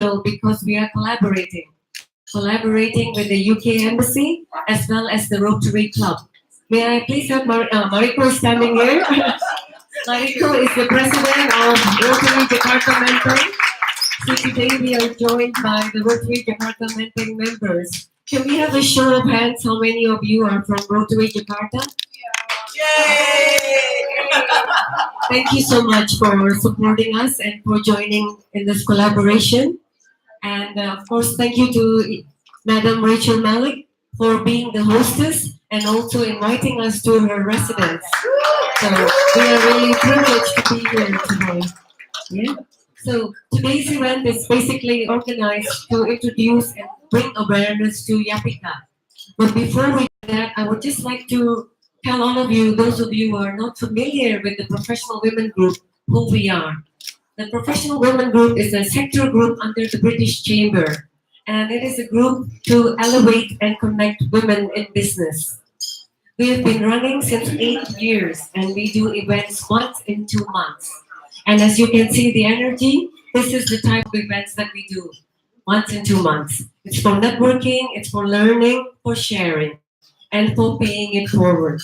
because we are collaborating with the UK Embassy as well as the Rotary Club. May I please have Mariko standing here? Mariko is the president of Rotary Jakarta Menteng. So today we are joined by the Rotary Jakarta Menteng members. Can we have a show of hands? How many of you are from Rotary Jakarta? Yay! Thank you so much for supporting us and for joining in this collaboration. And of course, thank you to Madam Rachel Malik for being the hostess and also inviting us to her residence. So we are really privileged to be here today. Yeah. So today's event is basically organized to introduce and bring awareness to YAPPIKA. But before we do that, I would just like to tell all of you, those of you who are not familiar with the Professional Women Group, who we are. The Professional Women Group is a sector group under the British Chamber, and it is a group to elevate and connect women in business. We have been running since 8 years, and we do events once in 2 months. And as you can see the energy, this is the type of events that we do once in 2 months. It's for networking, it's for learning, for sharing, and for paying it forward.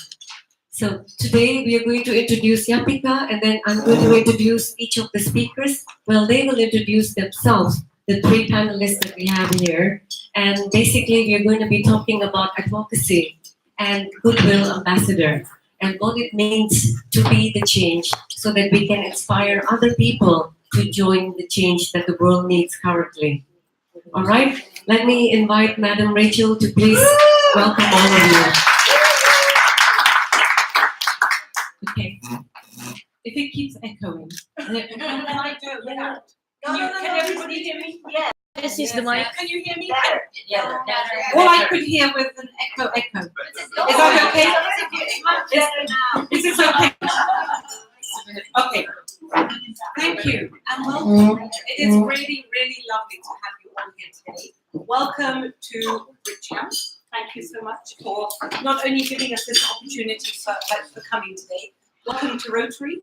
So today we are going to introduce YAPPIKA, and then I'm going to introduce each of the speakers. Well, they will introduce themselves, the 3 panelists that we have here. And basically we are going to be talking about advocacy and Goodwill Ambassador and what it means to be the change so that we can inspire other people to join the change that the world needs currently. All right, let me invite Madam Rachel to please welcome all of you. Okay. If it keeps echoing. Can I do it without? Can everybody hear me? Yeah. This is the mic. Can you hear me? Yeah. All I could hear was an echo. Is that okay? Is this okay? Okay. Thank you and welcome. It is really, really lovely to have you all here today. Welcome to BritCham's. Thank you so much for not only giving us this opportunity, but for coming today. Welcome to Rotary,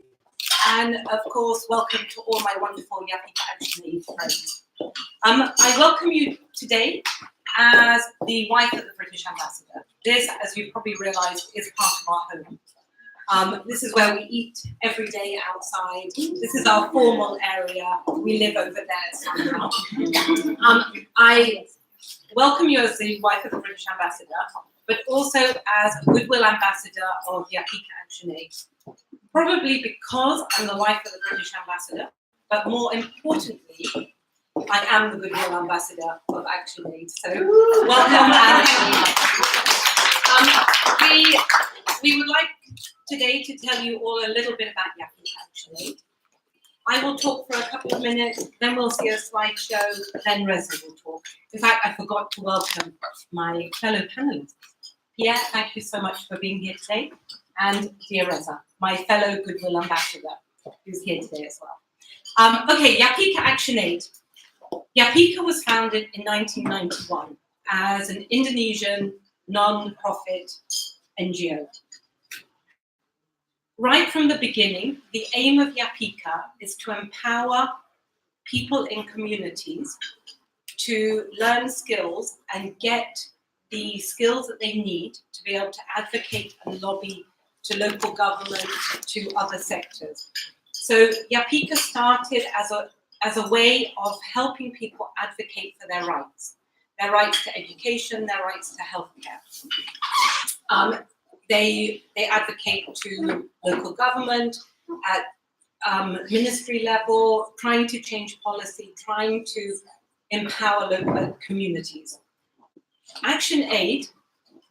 and of course, welcome to all my wonderful YAPPIKA-ActionAid friends. I welcome you today as the wife of the British Ambassador. This, as you probably realised, is part of our home. This is where we eat every day outside. This is our formal area. We live over there somehow. I welcome you as the wife of the British Ambassador, but also as Goodwill Ambassador of YAPPIKA-ActionAid. Probably because I'm the wife of the British Ambassador, but more importantly, I am the Goodwill Ambassador of ActionAid. So welcome and we would like today to tell you all a little bit about YAPPIKA-ActionAid. I will talk for a couple of minutes, then we'll see a slideshow, then Reza will talk. In fact, I forgot to welcome my fellow panelists. Pierre, thank you so much for being here today. And dear Reza, my fellow Goodwill Ambassador, who's here today as well. Okay, YAPPIKA-ActionAid. YAPPIKA was founded in 1991 as an Indonesian non-profit NGO. Right from the beginning, the aim of YAPPIKA is to empower people in communities to learn skills and get the skills that they need to be able to advocate and lobby to local government, to other sectors. So YAPPIKA started as a way of helping people advocate for their rights to education, their rights to healthcare. They advocate to local government at ministry level, trying to change policy, trying to empower local communities. ActionAid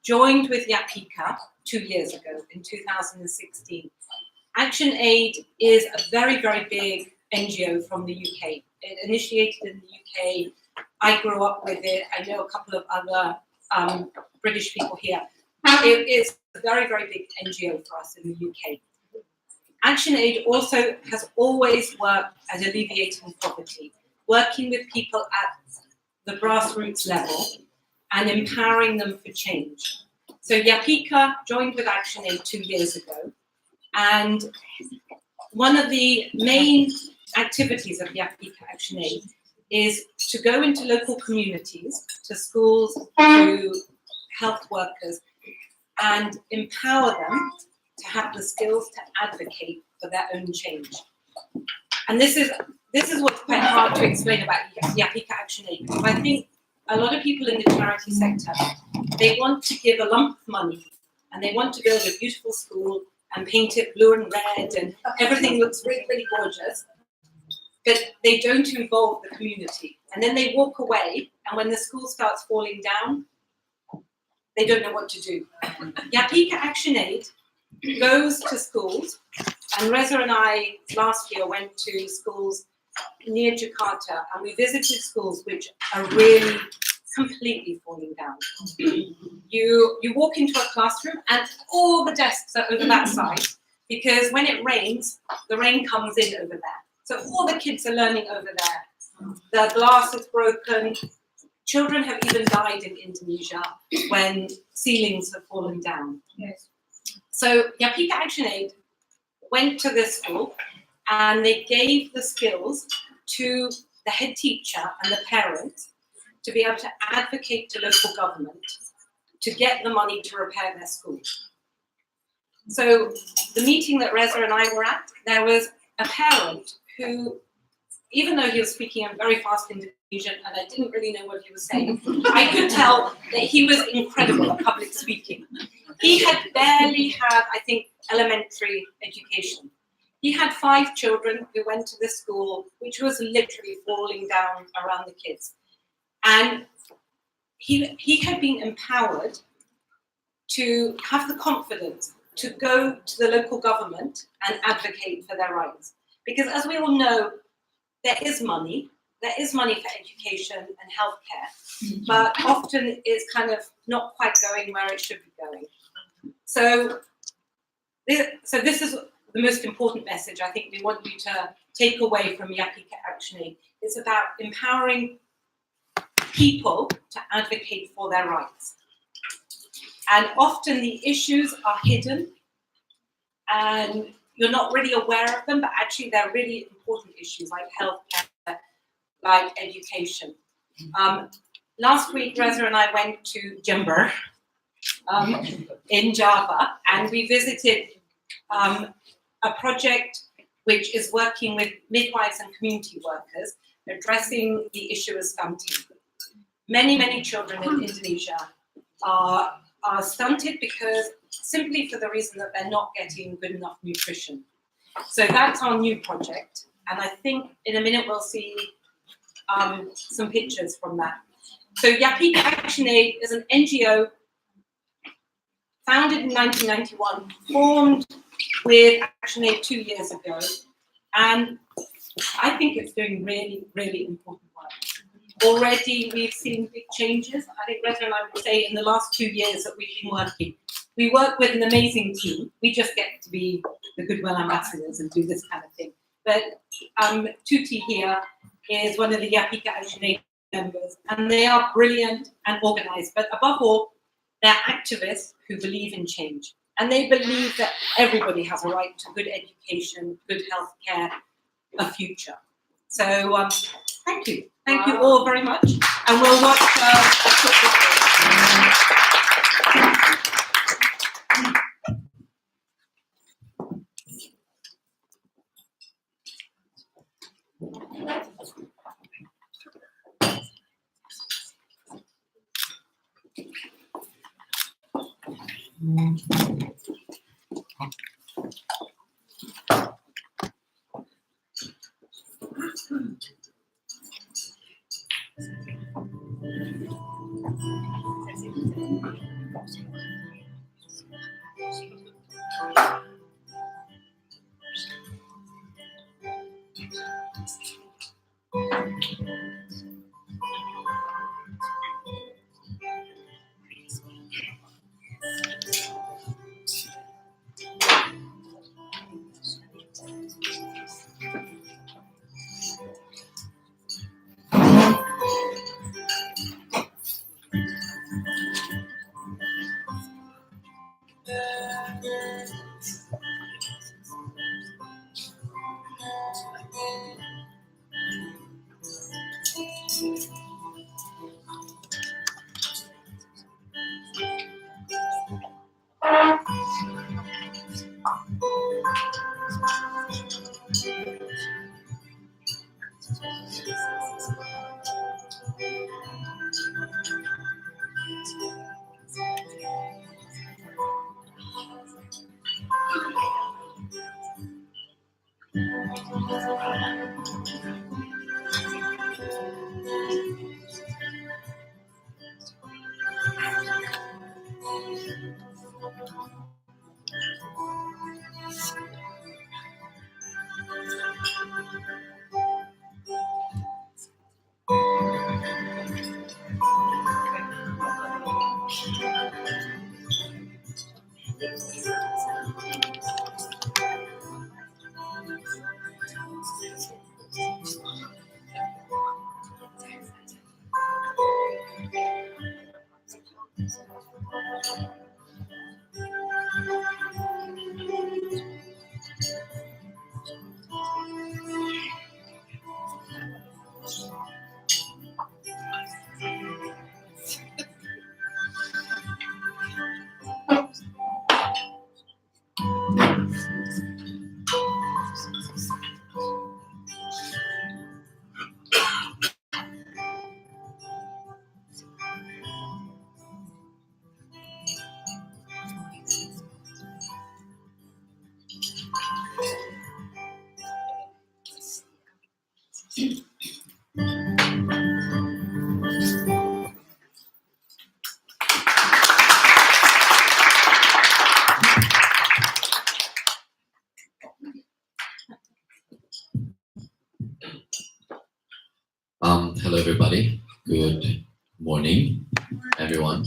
joined with YAPPIKA 2 years ago in 2016. ActionAid is a very, very big NGO from the UK. It initiated in the UK. I grew up with it. I know a couple of other British people here. It is a very, very big NGO for us in the UK. ActionAid also has always worked at alleviating poverty, working with people at the grassroots level and empowering them for change. So YAPPIKA joined with ActionAid 2 years ago, and one of the main activities of YAPPIKA-ActionAid is to go into local communities, to schools, to health workers, and empower them to have the skills to advocate for their own change. And this is what's quite hard to explain about YAPPIKA-ActionAid, because I think a lot of people in the charity sector, they want to give a lump of money and they want to build a beautiful school and paint it blue and red and everything looks really, really gorgeous, but they don't involve the community. And then they walk away, and when the school starts falling down, they don't know what to do. YAPPIKA-ActionAid goes to schools, and Reza and I last year went to schools near Jakarta, and we visited schools which are really completely falling down. You walk into a classroom and all the desks are over that side, because when it rains, the rain comes in over there. So all the kids are learning over there. The glass is broken. Children have even died in Indonesia when ceilings have fallen down. Yes. So YAPPIKA-ActionAid went to this school and they gave the skills to the head teacher and the parents to be able to advocate to local government to get the money to repair their school. So the meeting that Reza and I were at, there was a parent who, even though he was speaking in very fast Indonesian and I didn't really know what he was saying, I could tell that he was incredible at public speaking. He had barely had, I think, elementary education. He had 5 children who went to this school, which was literally falling down around the kids. And he had been empowered to have the confidence to go to the local government and advocate for their rights. Because as we all know, there is money for education and healthcare, but often it's kind of not quite going where it should be going. So this is the most important message I think we want you to take away from YAPPIKA-ActionAid. It's about empowering people to advocate for their rights. And often the issues are hidden and you're not really aware of them, but actually they're really important issues like healthcare, like education. Last week, Reza and I went to Jember in Java, and we visited a project which is working with midwives and community workers addressing the issue of stunting. Many, many children in Indonesia are stunted because simply for the reason that they're not getting good enough nutrition. So that's our new project, and I think in a minute we'll see some pictures from that. So YAPPIKA-ActionAid is an NGO founded in 1991, formed with ActionAid 2 years ago, and I think it's doing really, really important work. Already we've seen big changes. I think Reza and I would say in the last 2 years that we've been working. We work with an amazing team. We just get to be the Goodwill ambassadors and do this kind of thing. But Tuti here is one of the YAPPIKA-ActionAid members, and they are brilliant and organized. But above all, they're activists who believe in change. And they believe that everybody has a right to good education, good health care, a future. So thank you. Thank you all very much. And we'll watch a quick video. Hello, everybody. Good morning, everyone.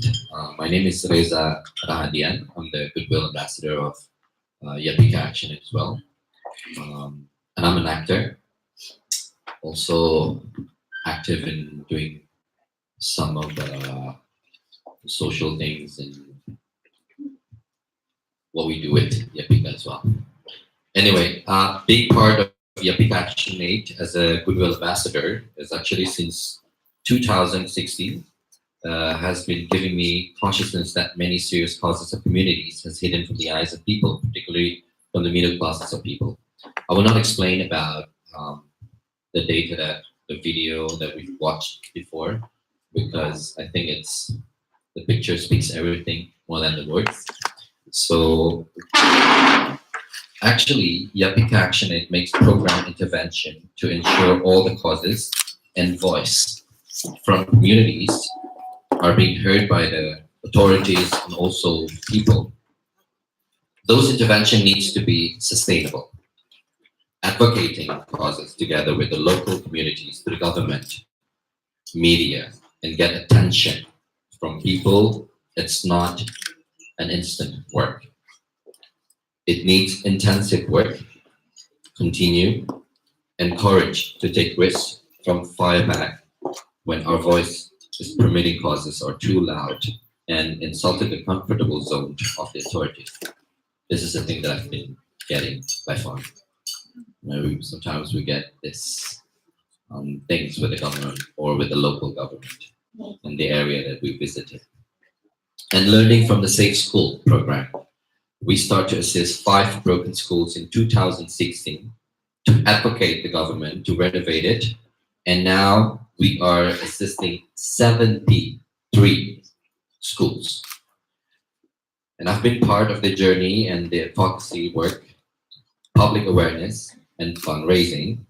My name is Reza Rahadian. I'm the Goodwill Ambassador of YAPPIKA-ActionAid as well. And I'm an actor, also active in doing some of the social things and what we do with YAPPIKA as well. Anyway, being part of YAPPIKA-ActionAid as a Goodwill Ambassador is actually since 2016 has been giving me consciousness that many serious causes of communities has hidden from the eyes of people, particularly from the middle classes of people. I will not explain about the data the video that we've watched before, because I think the picture speaks everything more than the words. So actually, YAPPIKA-ActionAid makes program intervention to ensure all the causes and voice from communities are being heard by the authorities and also people. Those intervention needs to be sustainable, advocating causes together with the local communities, the government, media, and get attention from people. It's not an instant work. It needs intensive work, continue, and courage to take risks from fire back when our voice is permitting causes are too loud and insulted the comfortable zone of the authorities. This is the thing that I've been getting by far. Sometimes we get this things with the government or with the local government in the area that we visited. And learning from the Safe School program, we start to assist 5 broken schools in 2016 to advocate the government to renovate it. And now we are assisting 73 schools. And I've been part of the journey and the advocacy work, public awareness, and fundraising.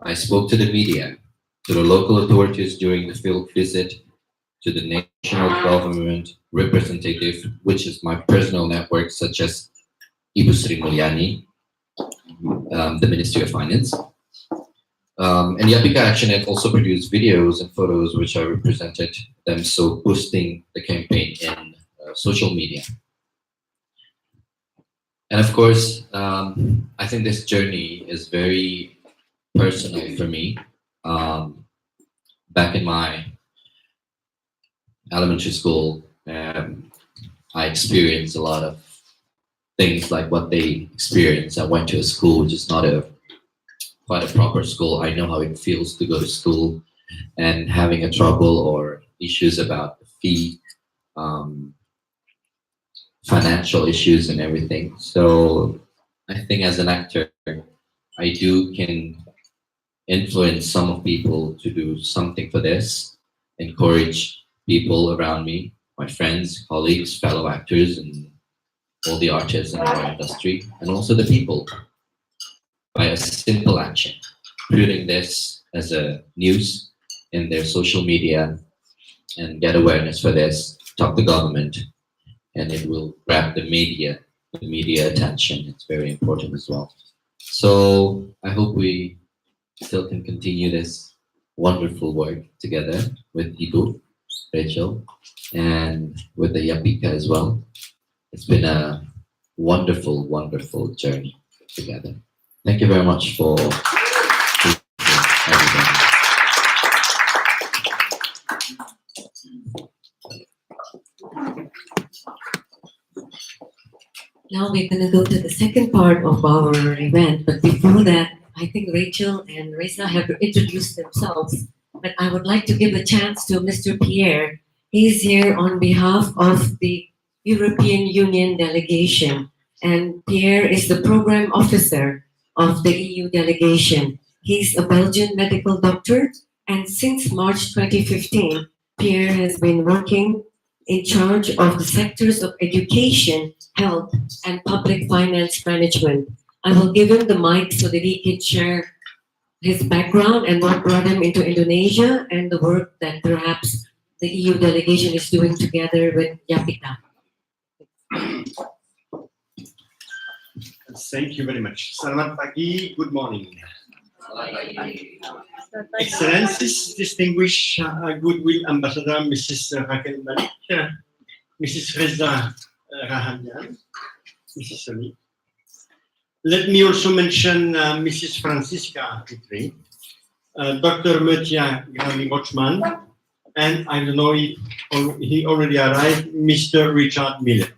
I spoke to the media, to the local authorities during the field visit, to the national government representative, which is my personal network, such as Ibu Sri Mulyani, the Ministry of Finance. And YAPPIKA-ActionAid also produced videos and photos which I represented them, so boosting the campaign in social media. And of course, I think this journey is very personal for me. Back in my elementary school, I experienced a lot of things like what they experience. I went to a school which is not quite a proper school. I know how it feels to go to school and having a trouble or issues about the fee, financial issues and everything. So I think as an actor, I can influence some of people to do something for this, encourage people around me, my friends, colleagues, fellow actors, and all the artists in our industry, and also the people, by a simple action, putting this as a news in their social media and get awareness for this, talk to government, and it will grab the media attention. It's very important as well. So I hope we still can continue this wonderful work together with Ibu, Rachel, and with the YAPPIKA as well. It's been a wonderful, wonderful journey together. Thank you very much for everything. Now we're going to go to the second part of our event, but before that, I think Rachel and Reza have introduced themselves, but I would like to give a chance to Mr. Pierre. He's here on behalf of the European Union delegation, and Pierre is the program officer of the EU delegation. He's a Belgian medical doctor, and since March 2015, Pierre has been working in charge of the sectors of education, health, and public finance management. I will give him the mic so that he can share his background and what brought him into Indonesia and the work that perhaps the EU delegation is doing together with YAPPIKA. Thank you very much. Selamat pagi, good morning. Excellencies, distinguished Goodwill Ambassador Mrs. Malik, Mrs. Reza Rahadian, Mrs. Malik. Let me also mention Mrs. Francisca Pitri, Dr. Mathieu Grammy-Rochman, and I don't know if he already arrived, Mr. Richard Miller.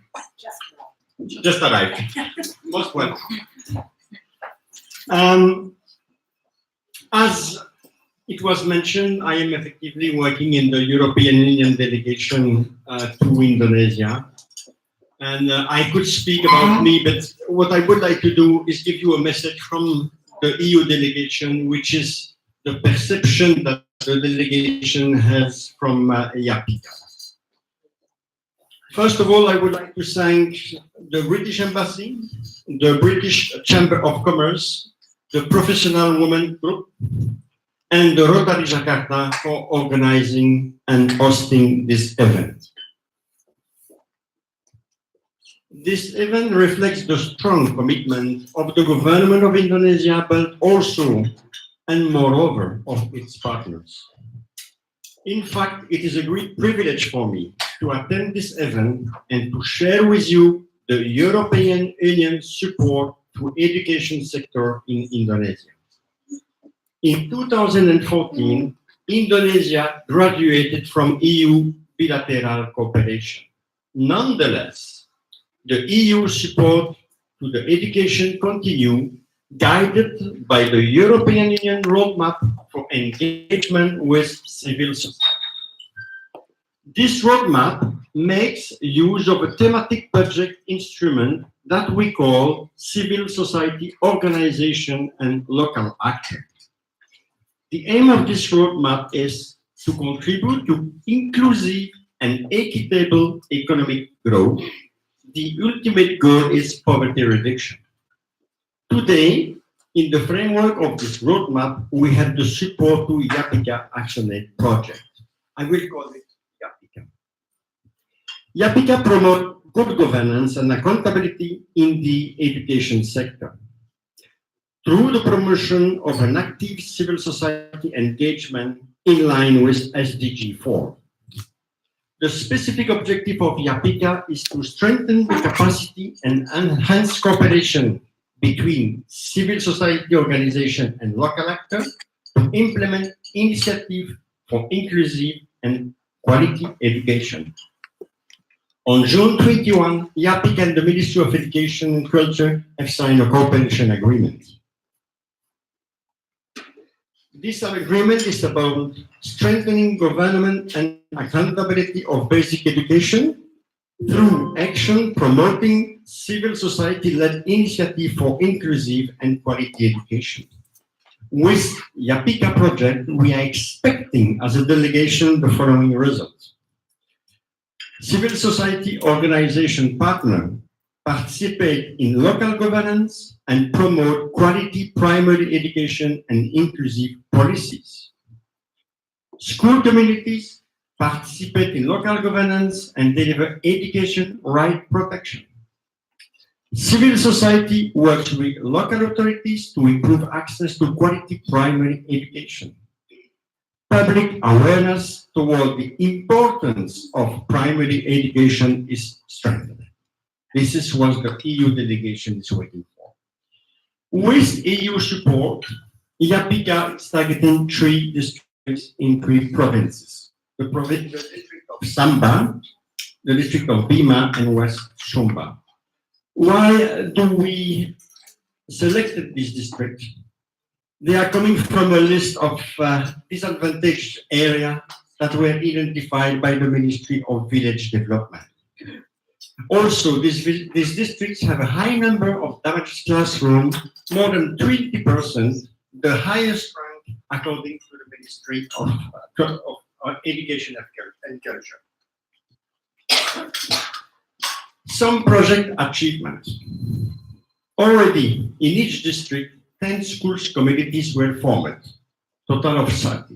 Just arrived. Most welcome. As it was mentioned, I am effectively working in the European Union delegation to Indonesia. And I could speak about me, but what I would like to do is give you a message from the EU delegation, which is the perception that the delegation has from YAPPIKA. First of all, I would like to thank the British Embassy, the British Chamber of Commerce, the Professional Women Group, and the Rotary Jakarta for organizing and hosting this event. This event reflects the strong commitment of the government of Indonesia, but also and moreover of its partners. In fact, it is a great privilege for me to attend this event and to share with you the European Union support to education sector in Indonesia. In 2014, Indonesia graduated from EU bilateral cooperation. Nonetheless, the EU support to the education continue, guided by the European Union roadmap for engagement with civil society. This roadmap makes use of a thematic budget instrument that we call civil society organization and local actor. The aim of this roadmap is to contribute to inclusive and equitable economic growth. The ultimate goal is poverty reduction. Today, in the framework of this roadmap, we have the support to YAPPIKA-ActionAid project. I will call it YAPPIKA. YAPPIKA promotes good governance and accountability in the education sector. Through the promotion of an active civil society engagement in line with SDG 4. The specific objective of YAPPIKA is to strengthen the capacity and enhance cooperation between civil society organizations and local actors to implement initiatives for inclusive and quality education. On June 21, YAPPIKA and the Ministry of Education and Culture have signed a cooperation agreement. This agreement is about strengthening government and accountability of basic education through action promoting civil society-led initiative for inclusive and quality education. With YAPPIKA project, we are expecting as a delegation the following results. Civil society organization partner participate in local governance and promote quality primary education and inclusive policies. School communities participate in local governance and deliver education right protection. Civil society works with local authorities to improve access to quality primary education. Public awareness toward the importance of primary education is strengthened. This is what the EU delegation is waiting for. With EU support, YAPPIKA is targeting 3 districts in 3 provinces. The district of Samba, the district of Bima, and West Sumba. Why do we selected this district? They are coming from a list of disadvantaged areas that were identified by the Ministry of Village Development. Also, these districts have a high number of damaged classrooms, more than 20%, the highest rank according to the Ministry of Education and Culture. Some project achievements. Already in each district, 10 schools communities were formed, total of 30.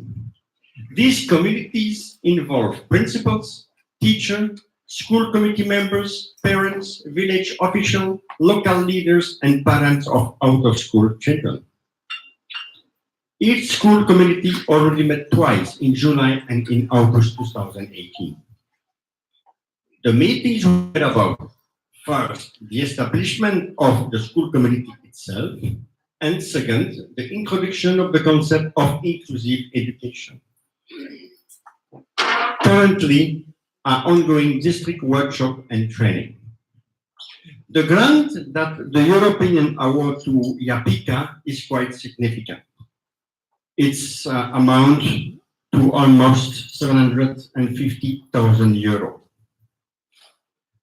These communities involve principals, teachers, school committee members, parents, village officials, local leaders, and parents of out-of-school children. Each school community already met twice in July and in August 2018. The meetings were about, first, the establishment of the school community itself, and second, the introduction of the concept of inclusive education. Currently, are ongoing district workshop and training. The grant that the European award to YAPPIKA is quite significant. Its amount to almost 750,000 euros.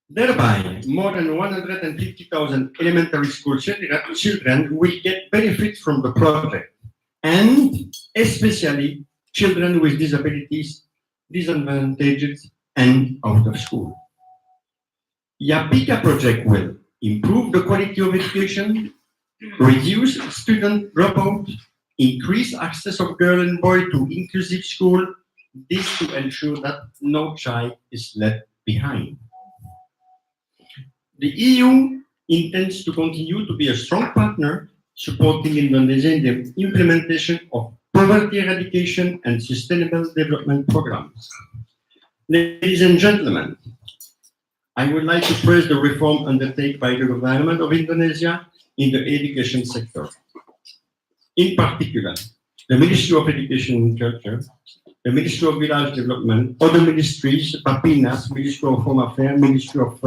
Thereby, more than 150,000 elementary school children will get benefit from the project, and especially children with disabilities, disadvantaged, and out of school. YAPPIKA project will improve the quality of education, reduce student dropout, increase access of girls and boys to inclusive school, this to ensure that no child is left behind. The EU intends to continue to be a strong partner supporting Indonesia in the implementation of poverty eradication and sustainable development programs. Ladies and gentlemen, I would like to praise the reform undertaken by the government of Indonesia in the education sector. In particular, the Ministry of Education and Culture, the Ministry of Village Development, other ministries, Papinas, Ministry of Home Affairs, Ministry of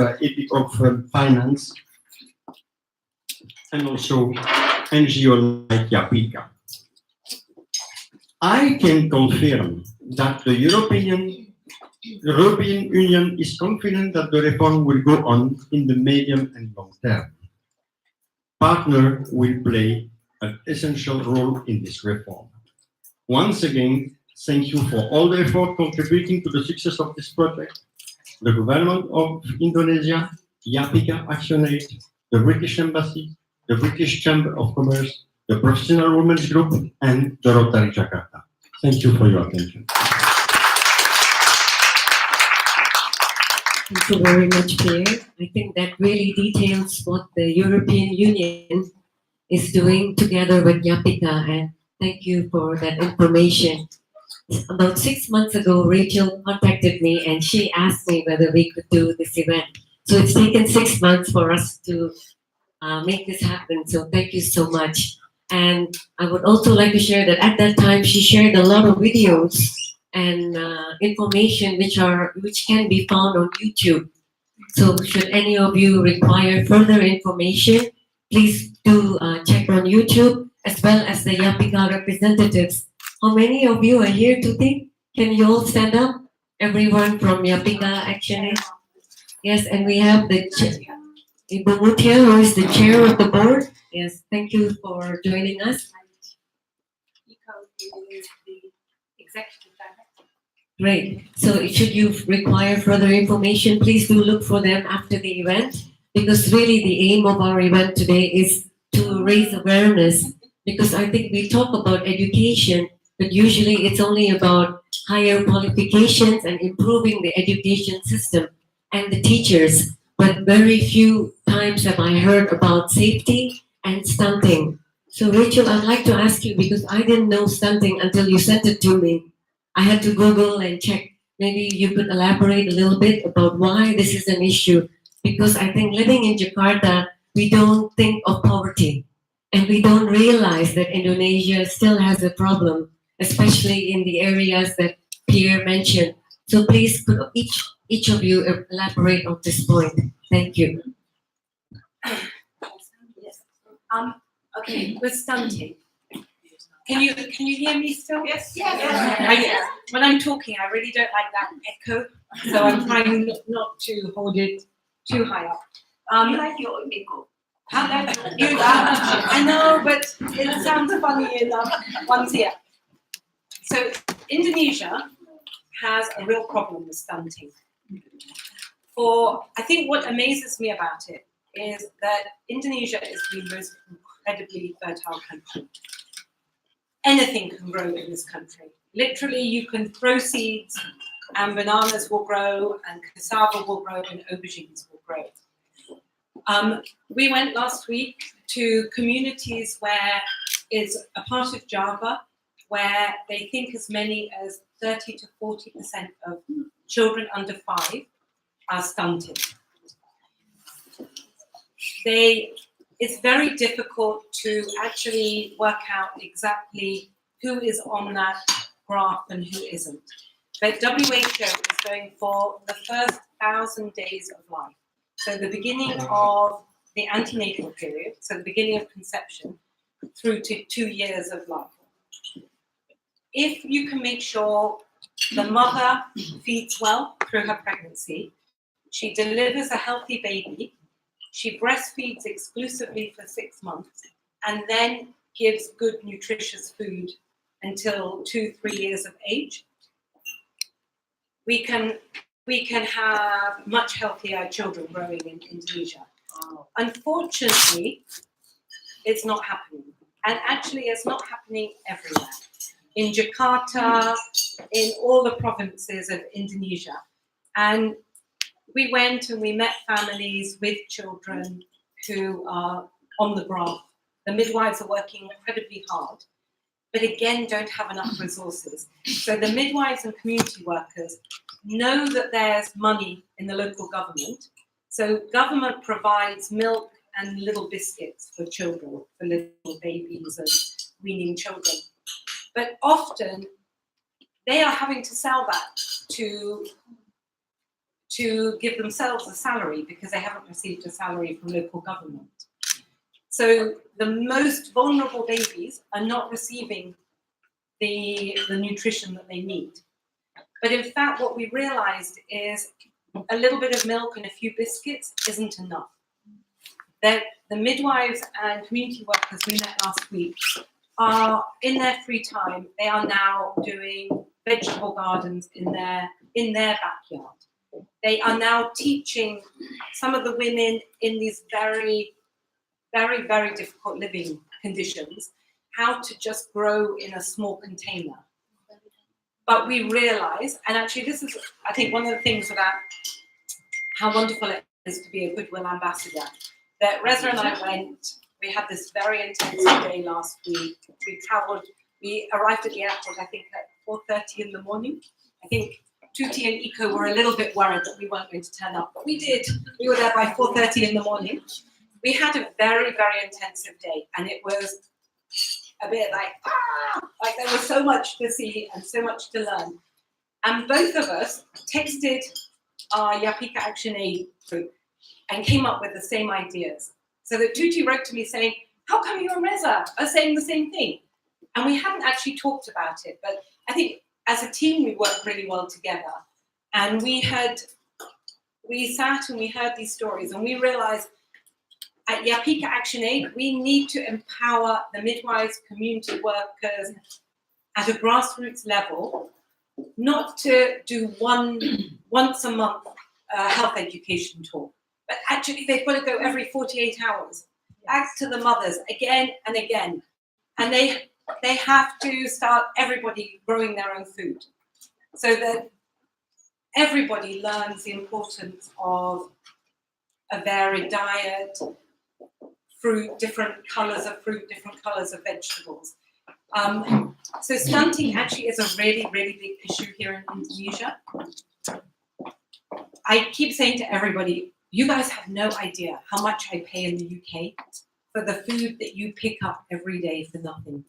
Finance, and also NGO like YAPPIKA. I can confirm that the European Union is confident that the reform will go on in the medium and long term. Partners will play an essential role in this reform. Once again, thank you for all the effort contributing to the success of this project. The government of Indonesia, YAPPIKA-ActionAid, the British Embassy, the British Chamber of Commerce, the Professional Women's Group, and the Rotary Jakarta. Thank you for your attention. Thank you very much, Pierre. I think that really details what the European Union is doing together with YAPPIKA, and thank you for that information. About 6 months ago, Rachel contacted me and she asked me whether we could do this event. So it's taken 6 months for us to make this happen. So thank you so much. And I would also like to share that at that time, she shared a lot of videos and information which can be found on YouTube. So should any of you require further information, please do check on YouTube, as well as the YAPPIKA representatives. How many of you are here today? Can you all stand up? Everyone from YAPPIKA-ActionAid? Yes, and we have the Ibu Mutia, who is the chair of the board. Yes, thank you for joining us. Great. So should you require further information, please do look for them after the event, because really the aim of our event today is to raise awareness, because I think we talk about education, but usually it's only about higher qualifications and improving the education system and the teachers, but very few times have I heard about safety and stunting. So Rachel, I'd like to ask you, because I didn't know stunting until you sent it to me. I had to Google and check. Maybe you could elaborate a little bit about why this is an issue. because I think living in Jakarta, we don't think of poverty, and we don't realize that Indonesia still has a problem, especially in the areas that Pierre mentioned. So please, could each of you elaborate on this point? Thank you. Yes. Okay, with stunting. Can you hear me still? Yes. Yes. When I'm talking, I really don't like that echo, so I'm trying not to hold it too high up. You like your echo. I know, but it sounds funny enough once here. So Indonesia has a real problem with stunting. I think what amazes me about it is that Indonesia is the most incredibly fertile country. Anything can grow in this country. Literally, you can throw seeds and bananas will grow and cassava will grow and aubergines will grow. We went last week to communities where it's a part of Java where they think as many as 30 to 40% of children under 5 are stunted. It's very difficult to actually work out exactly who is on that graph and who isn't. But WHO is going for the first 1,000 days of life. So the beginning of the antenatal period, so the beginning of conception, through to 2 years of life. If you can make sure the mother feeds well through her pregnancy, she delivers a healthy baby, she breastfeeds exclusively for 6 months, and then gives good nutritious food until 2-3 years of age, we can have much healthier children growing in Indonesia. Unfortunately, it's not happening. And actually, it's not happening everywhere. In Jakarta, in all the provinces of Indonesia. And we went and we met families with children who are on the graph. The midwives are working incredibly hard, but again, don't have enough resources. So the midwives and community workers know that there's money in the local government. So government provides milk and little biscuits for children, for little babies and weaning children. But often they are having to sell that to give themselves a salary because they haven't received a salary from local government. So the most vulnerable babies are not receiving the nutrition that they need. But in fact, what we realized is a little bit of milk and a few biscuits isn't enough. That the midwives and community workers we met last week are, in their free time, they are now doing vegetable gardens in their backyard. They are now teaching some of the women in these very, very, very difficult living conditions how to just grow in a small container. But we realize, and actually this is, I think, one of the things about how wonderful it is to be a Goodwill ambassador, that Reza and I went, we had this very intensive day last week. We arrived at the airport, I think, at 4:30 in the morning. I think Tuti and Iko were a little bit worried that we weren't going to turn up, but we did. We were there by 4:30 in the morning. We had a very, very intensive day, and it was a bit like there was so much to see and so much to learn. And both of us texted our YAPPIKA-ActionAid group and came up with the same ideas. So that Tuti wrote to me saying, how come you and Reza are saying the same thing? And we hadn't actually talked about it, but I think as a team we worked really well together. And we sat and we heard these stories and we realized at YAPPIKA-ActionAid, we need to empower the midwives, community workers at a grassroots level, not to do once a month health education talk, but actually they've got to go every 48 hours back to the mothers again and again. And they have to start everybody growing their own food so that everybody learns the importance of a varied diet, fruit, different colors of fruit, different colors of vegetables. So stunting actually is a really, really big issue here in Indonesia. I keep saying to everybody, you guys have no idea how much I pay in the UK for the food that you pick up every day for nothing.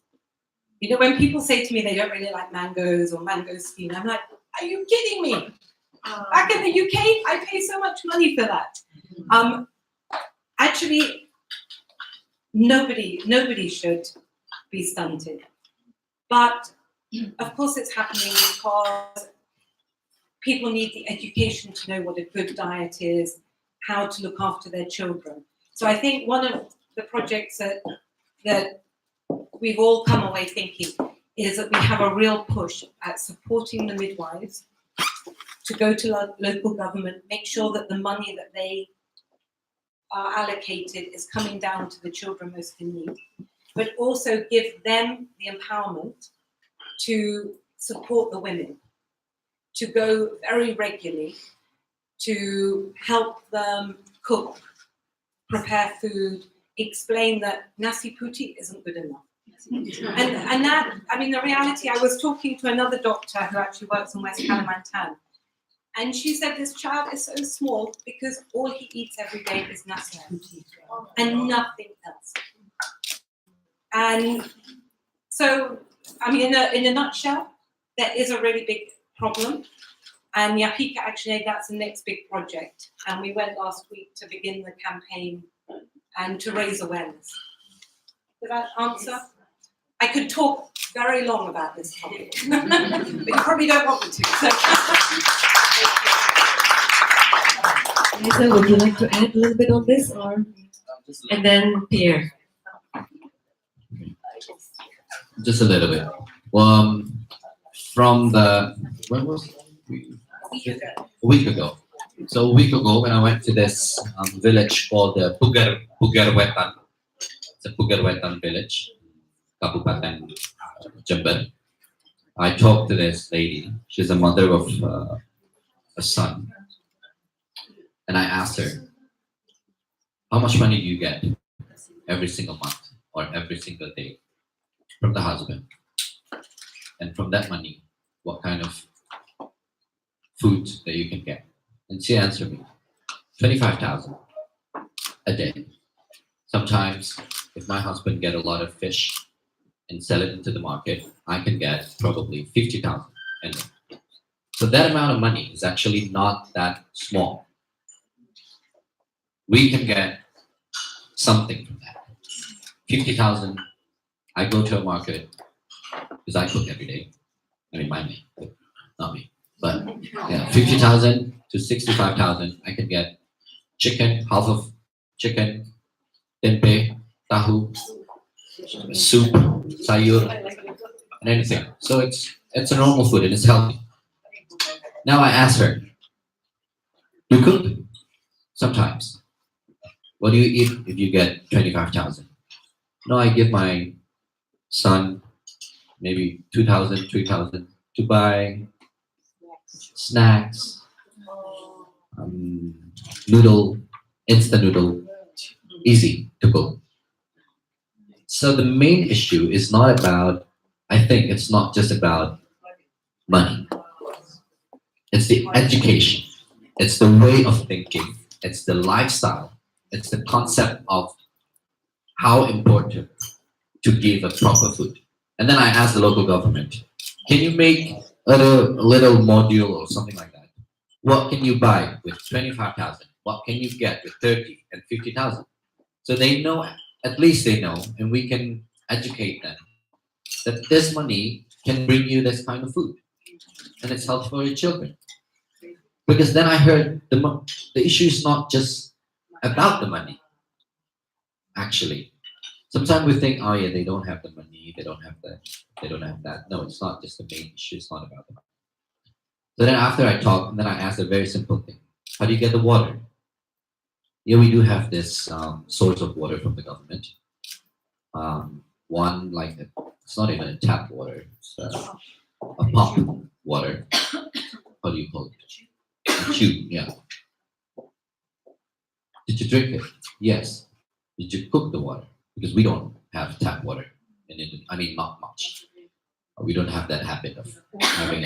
You know, when people say to me they don't really like mangoes or mangosteen, I'm like, are you kidding me? Back in the UK, I pay so much money for that. Actually, nobody should be stunted. But of course it's happening because people need the education to know what a good diet is, how to look after their children. So I think one of the projects that we've all come away thinking is that we have a real push at supporting the midwives to go to local government, make sure that the money that they are allocated is coming down to the children most in need, but also give them the empowerment to support the women, to go very regularly, to help them cook, prepare food, explain that nasi putih isn't good enough. And that, I mean, the reality, I was talking to another doctor who actually works in West Kalimantan, and she said this child is so small because all he eats every day is nasi putih and nothing else. And so, I mean, in a nutshell, there is a really big problem. And YAPPIKA-ActionAid, that's the next big project. And we went last week to begin the campaign and to raise awareness. Did that answer? I could talk very long about this topic, but you probably don't want me to. So. Reza, would you like to add a little bit on this, or and then Pierre? Just a little bit. From the when was it? A week ago. So a week ago, when I went to this village called Pugarwetan, it's a Pugarwetan village, Kabupaten Jember. I talked to this lady. She's a mother of a son, and I asked her, "How much money do you get every single month or every single day from the husband? And from that money, what kind of food that you can get?" And she answered me, 25,000 a day. Sometimes, if my husband get a lot of fish and sell it into the market, I can get probably 50,000 a day. So that amount of money is actually not that small. We can get something from that. 50,000, I go to a market, because I cook every day. I mean, my maid, not me. But yeah, 50,000 to 65,000, I can get chicken, half of chicken, tempeh, tahu, soup, sayur, and anything. So it's a normal food and it's healthy. Now I ask her, "You cook?" "Sometimes." "What do you eat if you get 25,000? "No, I give my son maybe 2,000, 3,000 to buy snacks, noodle, instant noodle, easy to cook." So the main issue is not about, I think it's not just about money. It's the education. It's the way of thinking. It's the lifestyle. It's the concept of how important to give a proper food. And then I asked the local government, "Can you make a little module or something like that? What can you buy with 25,000? What can you get with 30 and 50,000? So they know, at least they know, and we can educate them that this money can bring you this kind of food, and it's healthy for your children. Because then I heard the issue is not just about the money. Actually, sometimes we think, "Oh yeah, they don't have the money, they don't have that, they don't have that." No, it's not just the main issue. It's not about the money. So then after I talked, and then I asked a very simple thing: how do you get the water? Yeah, we do have this source of water from the government. One like it's not even a tap water; it's a pump water. How do you call it? A tube, yeah. Did you drink it? Yes. Did you cook the water? Because we don't have tap water in India. I mean, not much. We don't have that habit of having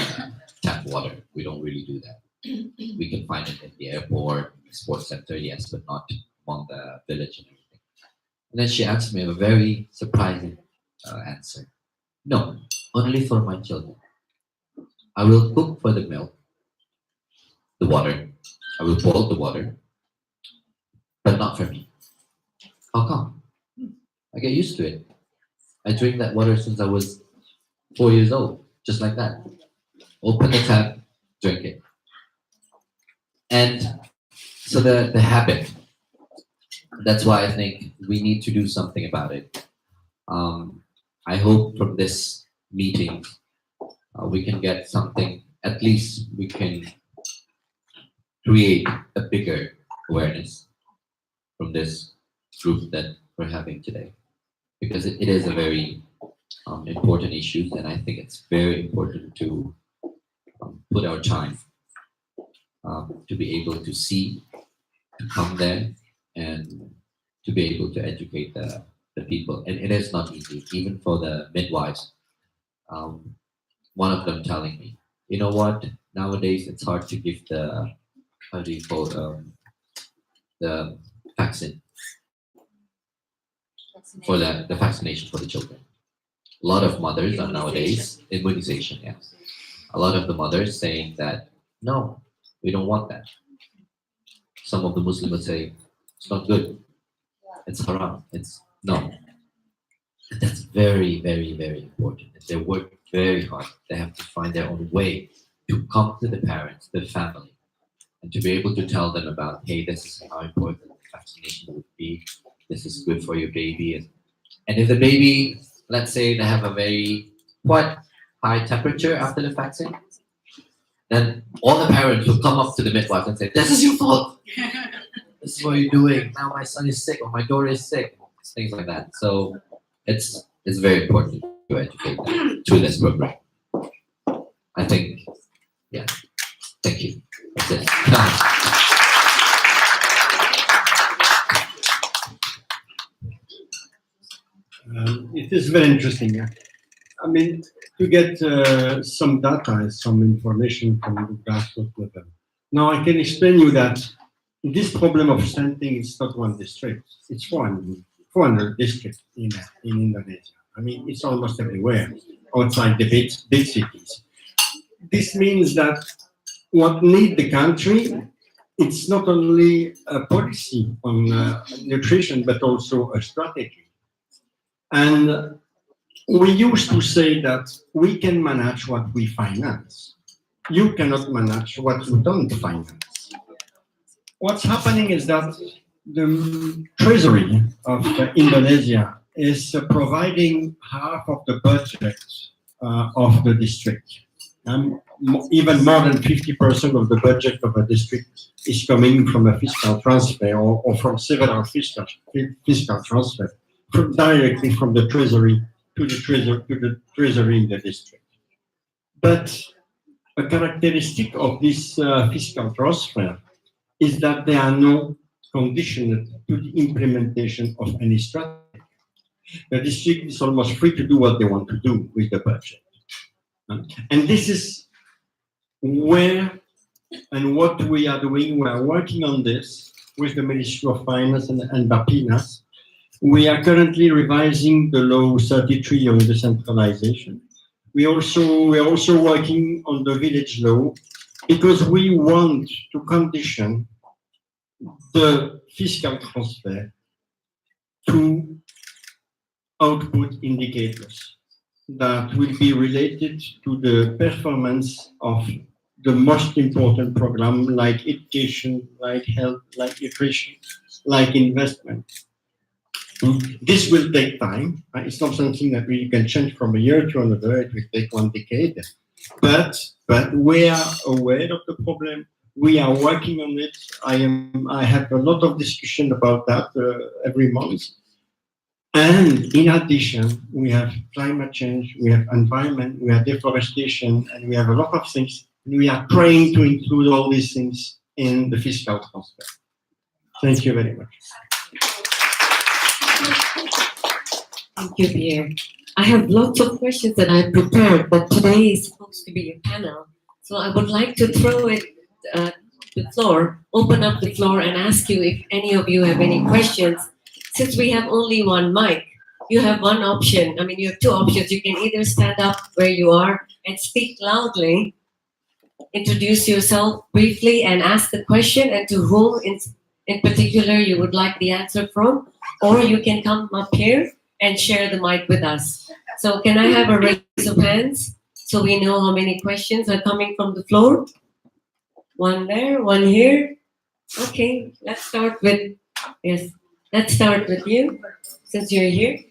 tap water. We don't really do that. We can find it at the airport, sports center, yes, but not among the village and everything. And then she asked me a very surprising answer. No, only for my children. I will cook for the milk, the water. I will boil the water, but not for me. How come? I get used to it. I drink that water since I was 4 years old, just like that. Open the tap, drink it. And so the habit, that's why I think we need to do something about it. I hope from this meeting we can get something, at least we can create a bigger awareness from this group that we're having today. Because it is a very important issue, and I think it's very important to put our time to be able to see, to come there, and to be able to educate the people. And it is not easy, even for the midwives. One of them telling me, you know what, nowadays it's hard to give the, how do you call the vaccine, for the vaccination for the children. A lot of mothers are nowadays, immunization, yeah. A lot of the mothers saying that, no, we don't want that. Some of the Muslims would say, it's not good. It's haram. It's no. And that's very, very, very important. They work very hard. They have to find their own way to come to the parents, the family, and to be able to tell them about, hey, this is how important the vaccination would be. This is good for your baby. And if the baby, let's say they have a very quite high temperature after the vaccine, then all the parents will come up to the midwife and say, this is your fault. This is what you're doing. Now my son is sick or my daughter is sick. Things like that. So it's very important to educate them through this program. I think, yeah. Thank you. That's it. It is very interesting. I mean, to get some data, some information from the grassroots level. Now, I can explain you that this problem of stunting is not one district. It's 400 districts in Indonesia. I mean, it's almost everywhere outside the big cities. This means that what needs the country, it's not only a policy on nutrition, but also a strategy. And we used to say that we can manage what we finance. You cannot manage what you don't finance. What's happening is that the Treasury of Indonesia is providing half of the budget of the district. Even more than 50% of the budget of a district is coming from a fiscal transfer or from several fiscal transfers directly from the Treasury to the Treasury in the district. But a characteristic of this fiscal transfer is that there are no conditions to the implementation of any strategy. The district is almost free to do what they want to do with the budget. And this is where and what we are doing. We are working on this with the Ministry of Finance and BAPINAS. We are currently revising the law 33 on decentralization. We are also working on the village law because we want to condition the fiscal transfer to output indicators that will be related to the performance of the most important program like education, like health, like nutrition, like investment. This will take time. It's not something that we can change from a year to another. It will take 1 decade. But we are aware of the problem. We are working on it. I have a lot of discussion about that every month. And in addition, we have climate change, we have environment, we have deforestation, and we have a lot of things. We are trying to include all these things in the fiscal transfer. Thank you very much. Thank you, Pierre. I have lots of questions that I prepared, but today is supposed to be a panel. So I would like to throw it to the floor, open up the floor and ask you if any of you have any questions. Since we have only one mic, you have one option. I mean, you have two options. You can either stand up where you are and speak loudly, introduce yourself briefly and ask the question and to whom in particular you would like the answer from, or you can come up here and share the mic with us. So can I have a raise of hands so we know how many questions are coming from the floor? One there, one here. Okay, let's start with, yes, let's start with you since you're here.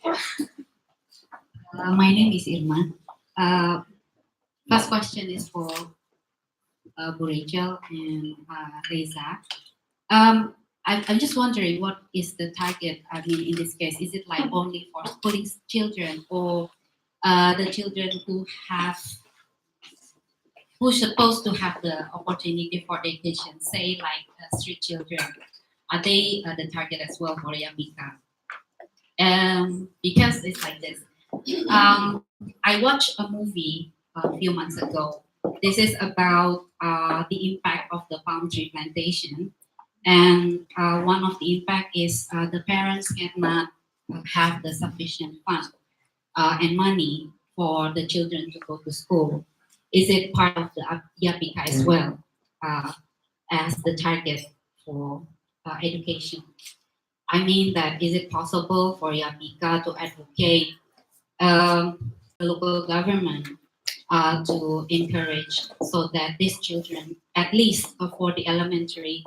My name is Irma. First question is for Rachel and Reza. I'm just wondering, what is the target? I mean, in this case, is it like only for schooling children, or the children who's supposed to have the opportunity for education, say like street children? Are they the target as well for YAPPIKA? Because it's like this. I watched a movie a few months ago. This is about the impact of the palm tree plantation. And one of the impact is the parents cannot have the sufficient fund and money for the children to go to school. Is it part of the YAPPIKA as well as the target for education? I mean that, is it possible for YAPPIKA to advocate the local government to encourage so that these children, at least for the elementary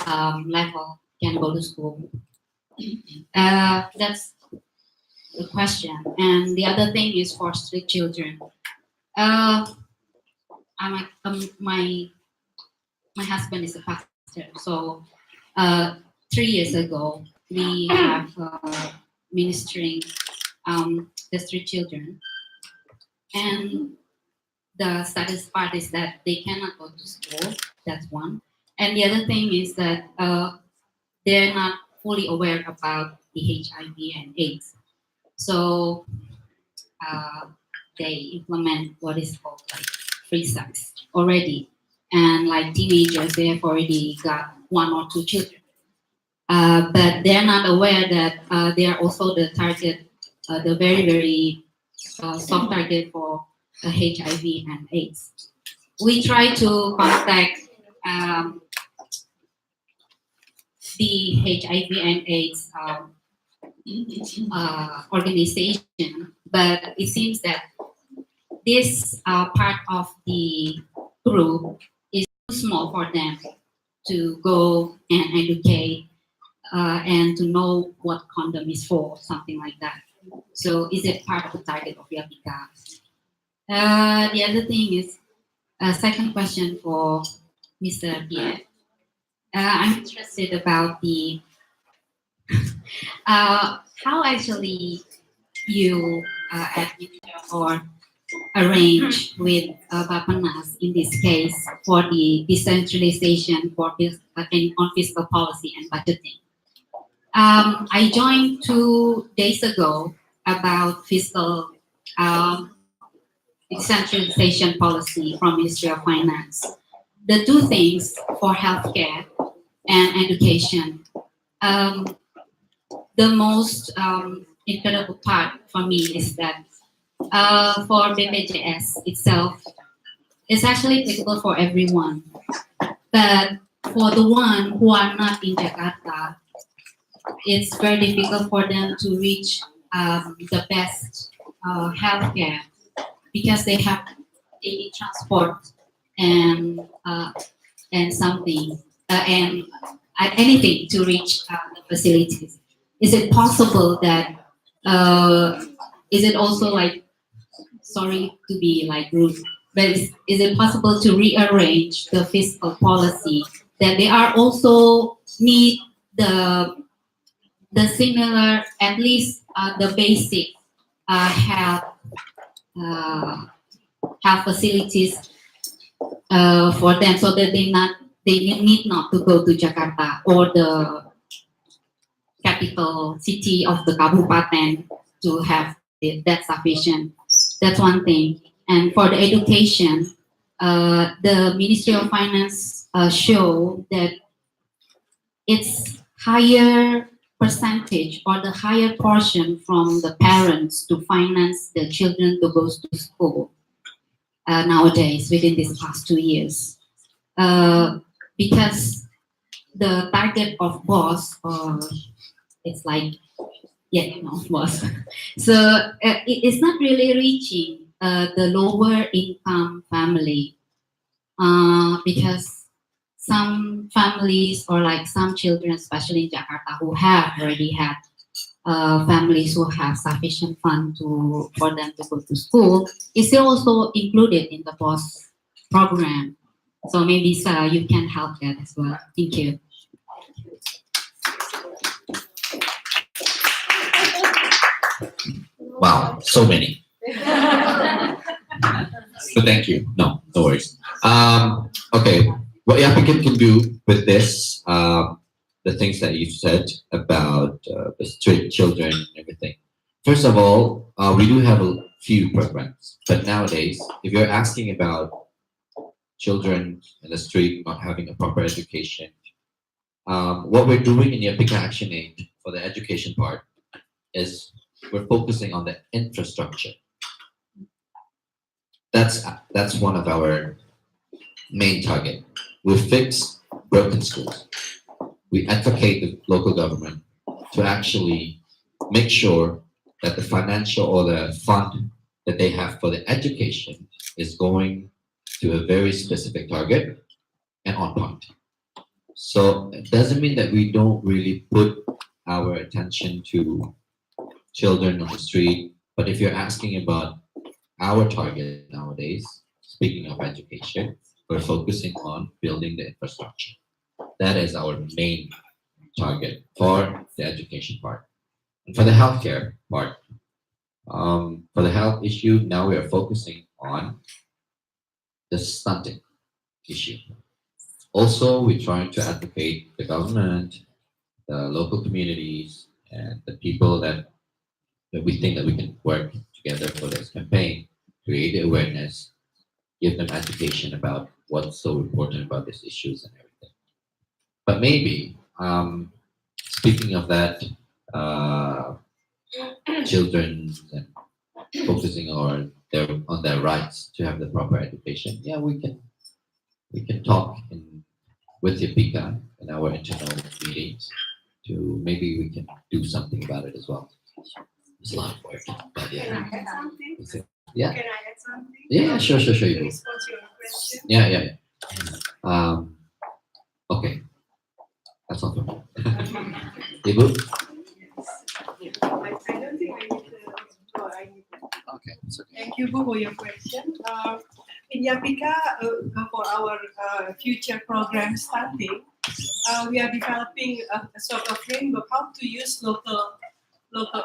level, can go to school? That's the question. And the other thing is for street children. My husband is a pastor, so 3 years ago we have ministering the street children, and the saddest part is that they cannot go to school. That's one. And the other thing is that they're not fully aware about the HIV and AIDS. So they implement what is called like free sex already. And like teenagers, they have already got 1 or 2 children. But they're not aware that they are also the target, the very, very soft target for HIV and AIDS. We try to contact the HIV and AIDS organization, but it seems that this part of the group is too small for them to go and educate and to know what condom is for, something like that. So is it part of the target of YAPPIKA? The other thing is, second question for Mr. Pierre. I'm interested about the how actually you administer or arrange with Bappenas in this case for the decentralization for on fiscal policy and budgeting. I joined 2 days ago about fiscal decentralization policy from Ministry of Finance. The 2 things for healthcare and education. The most incredible part for me is that for BPJS itself, it's actually applicable for everyone. But for the one who are not in Jakarta, it's very difficult for them to reach the best healthcare because they have daily transport and something and anything to reach the facilities. Is it possible that is it also like, sorry to be like rude, but is it possible to rearrange the fiscal policy that they are also need the similar, at least the basic health facilities for them, so that they need not to go to Jakarta or the capital city of the kabupaten to have that sufficient. That's one thing. And for the education, the Ministry of Finance show that it's higher percentage or the higher portion from the parents to finance the children to go to school nowadays within these past 2 years. Because the target of boss, it's like, yeah, no, boss. So it's not really reaching the lower income family because some families or like some children, especially in Jakarta, who have already had families who have sufficient fund for them to go to school, is still also included in the BOSS program. So maybe sir, you can help that as well. Thank you. Wow, so many. So thank you. No worries. Okay, what YAPPIKA can do with this, the things that you said about the street children and everything. First of all, we do have a few programs, but nowadays, if you're asking about children in the street not having a proper education, what we're doing in YAPPIKA-ActionAid for the education part is we're focusing on the infrastructure. That's one of our main target. We fix broken schools. We advocate the local government to actually make sure that the financial or the fund that they have for the education is going to a very specific target and on point. So it doesn't mean that we don't really put our attention to children on the street, but if you're asking about our target nowadays, speaking of education, we're focusing on building the infrastructure. That is our main target for the education part. And for the healthcare part, for the health issue, now we are focusing on the stunting issue. Also, we're trying to advocate the government, the local communities, and the people that we think that we can work together for this campaign, create awareness, give them education about what's so important about these issues and everything. But maybe, speaking of that, children and focusing on their rights to have the proper education, yeah, we can talk with YAPPIKA in our internal meetings to maybe we can do something about it as well. It's a lot of work, but yeah. Can I add something? Yeah. Can I add something? Yeah, sure. You To do. respond to your question? Yeah. Okay. That's all for me. Ibu? I don't think I need to. Okay. It's okay. Thank you, Bu, for your question. In YAPPIKA, for our future program starting, we are developing a sort of framework how to use local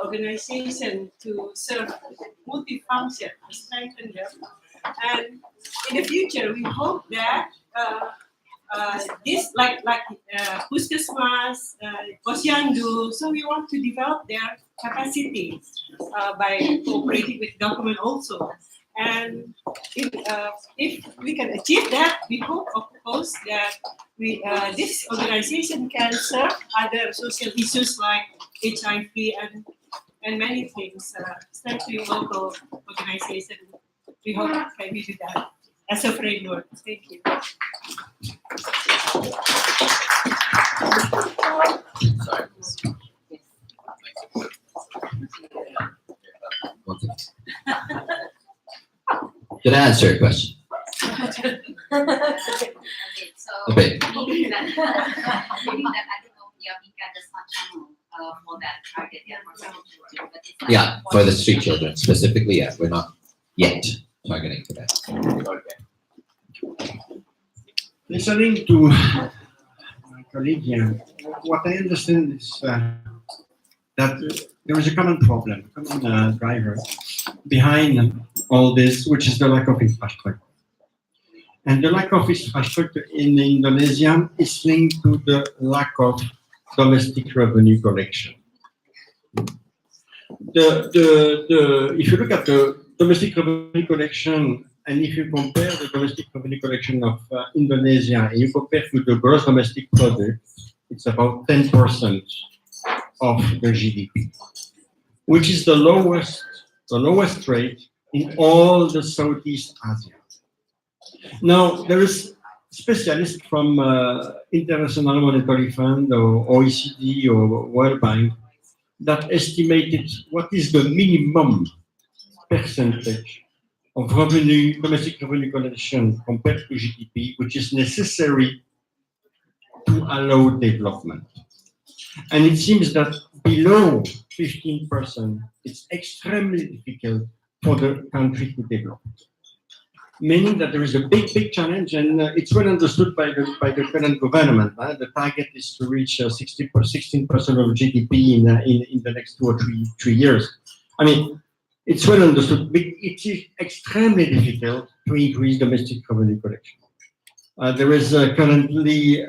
organization to serve multifunction, strengthen them. And in the future, we hope that this like Puskesmas, Posyandu, so we want to develop their capacity by cooperating with government also. And if we can achieve that, we hope, of course, that this organization can serve other social issues like HIV and many things, strengthening local organization. We hope can we do that as a framework. Thank you. Sorry. Okay. Did I answer your question? Okay, so Okay. meaning that I don't know YAPPIKA does not channel for that target yet for some children, but it's like Yeah, for the street children specifically, yeah, we're not yet targeting for that. Listening to my colleague here, what I understand is that there is a common problem, common driver behind all this, which is the lack of infrastructure. And the lack of infrastructure in Indonesia is linked to the lack of domestic revenue collection. If you look at the domestic revenue collection And if you compare the domestic revenue collection of Indonesia and you compare with the gross domestic product, it's about 10% of the GDP, which is the lowest rate in all the Southeast Asia. Now, there is specialists from International Monetary Fund or OECD or World Bank that estimated what is the minimum percentage of revenue, domestic revenue collection compared to GDP, which is necessary to allow development. And it seems that below 15%, it's extremely difficult for the country to develop. Meaning that there is a big challenge, and it's well understood by the current government. The target is to reach 16% of GDP in the next 2 or 3 years. I mean, it's well understood, but it is extremely difficult to increase domestic revenue collection. There is currently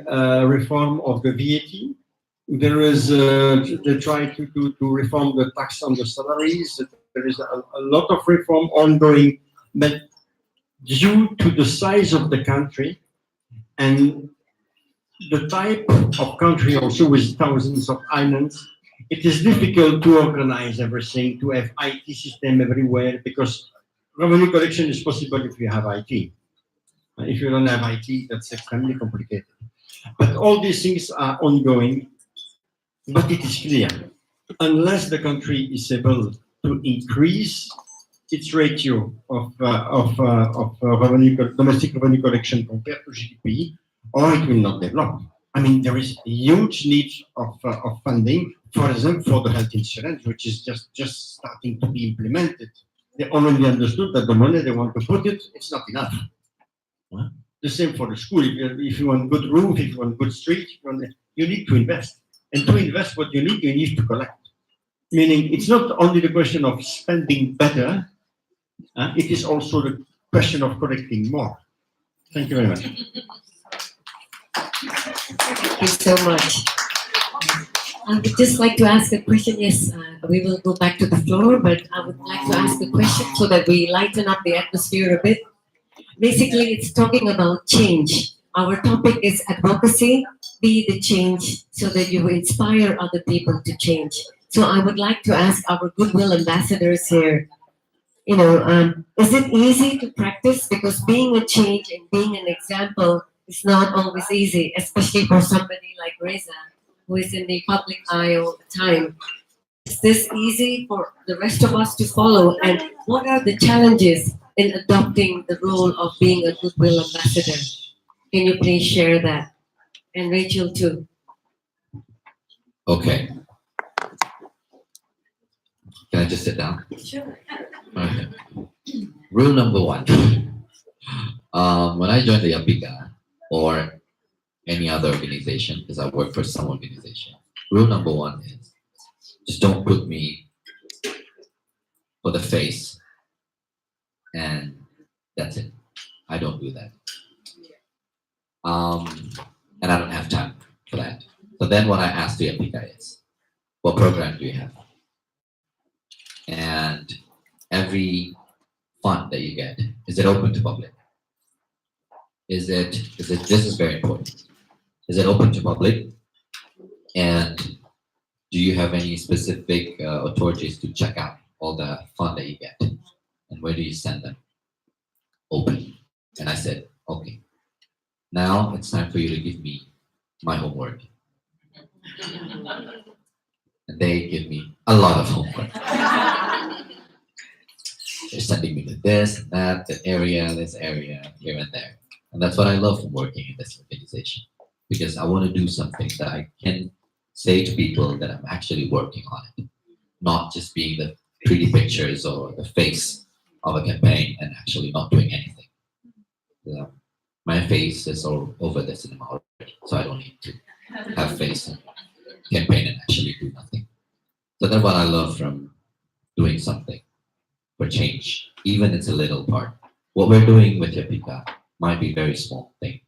reform of the VAT. There is they try to reform the tax on the salaries. There is a lot of reform ongoing, but due to the size of the country and the type of country also with thousands of islands, it is difficult to organize everything, to have IT system everywhere, because revenue collection is possible if you have IT. If you don't have IT, that's extremely complicated. But all these things are ongoing, but it is clear, unless the country is able to increase its ratio of domestic revenue collection compared to GDP, or it will not develop. I mean, there is a huge need of funding, for example, for the health insurance, which is just starting to be implemented. They already understood that the money they want to put it's not enough. The same for the school. If you want good roof, if you want good street, you need to invest. And to invest what you need to collect. Meaning, it's not only the question of spending better, it is also the question of collecting more. Thank you very much. Thank you so much. I would just like to ask a question. Yes, we will go back to the floor, but I would like to ask a question so that we lighten up the atmosphere a bit. Basically, it's talking about change. Our topic is advocacy, be the change, so that you inspire other people to change. So I would like to ask our Goodwill ambassadors here, is it easy to practice? Because being a change and being an example is not always easy, especially for somebody like Reza, who is in the public eye all the time. Is this easy for the rest of us to follow? And what are the challenges in adopting the role of being a Goodwill ambassador? Can you please share that? And Rachel too. Okay. Can I just sit down? Sure. Okay. Rule number 1. When I joined the YAPPIKA or any other organization, because I work for some organization, rule number 1 is just don't put me for the face and that's it. I don't do that. And I don't have time for that. So then what I ask the YAPPIKA is, what program do you have? And every fund that you get, is it open to public? This is very important. Is it open to public? And do you have any specific authorities to check out all the fund that you get? And where do you send them? Open. And I said, okay, now it's time for you to give me my homework. And they give me a lot of homework. They're sending me to this, that, this area, here and there. And that's what I love from working in this organization. Because I want to do something that I can say to people that I'm actually working on it. Not just being the pretty pictures or the face of a campaign and actually not doing anything. My face is all over the cinema already, so I don't need to have face and campaign and actually do nothing. So that's what I love from doing something for change, even it's a little part. What we're doing with YAPPIKA might be a very small thing.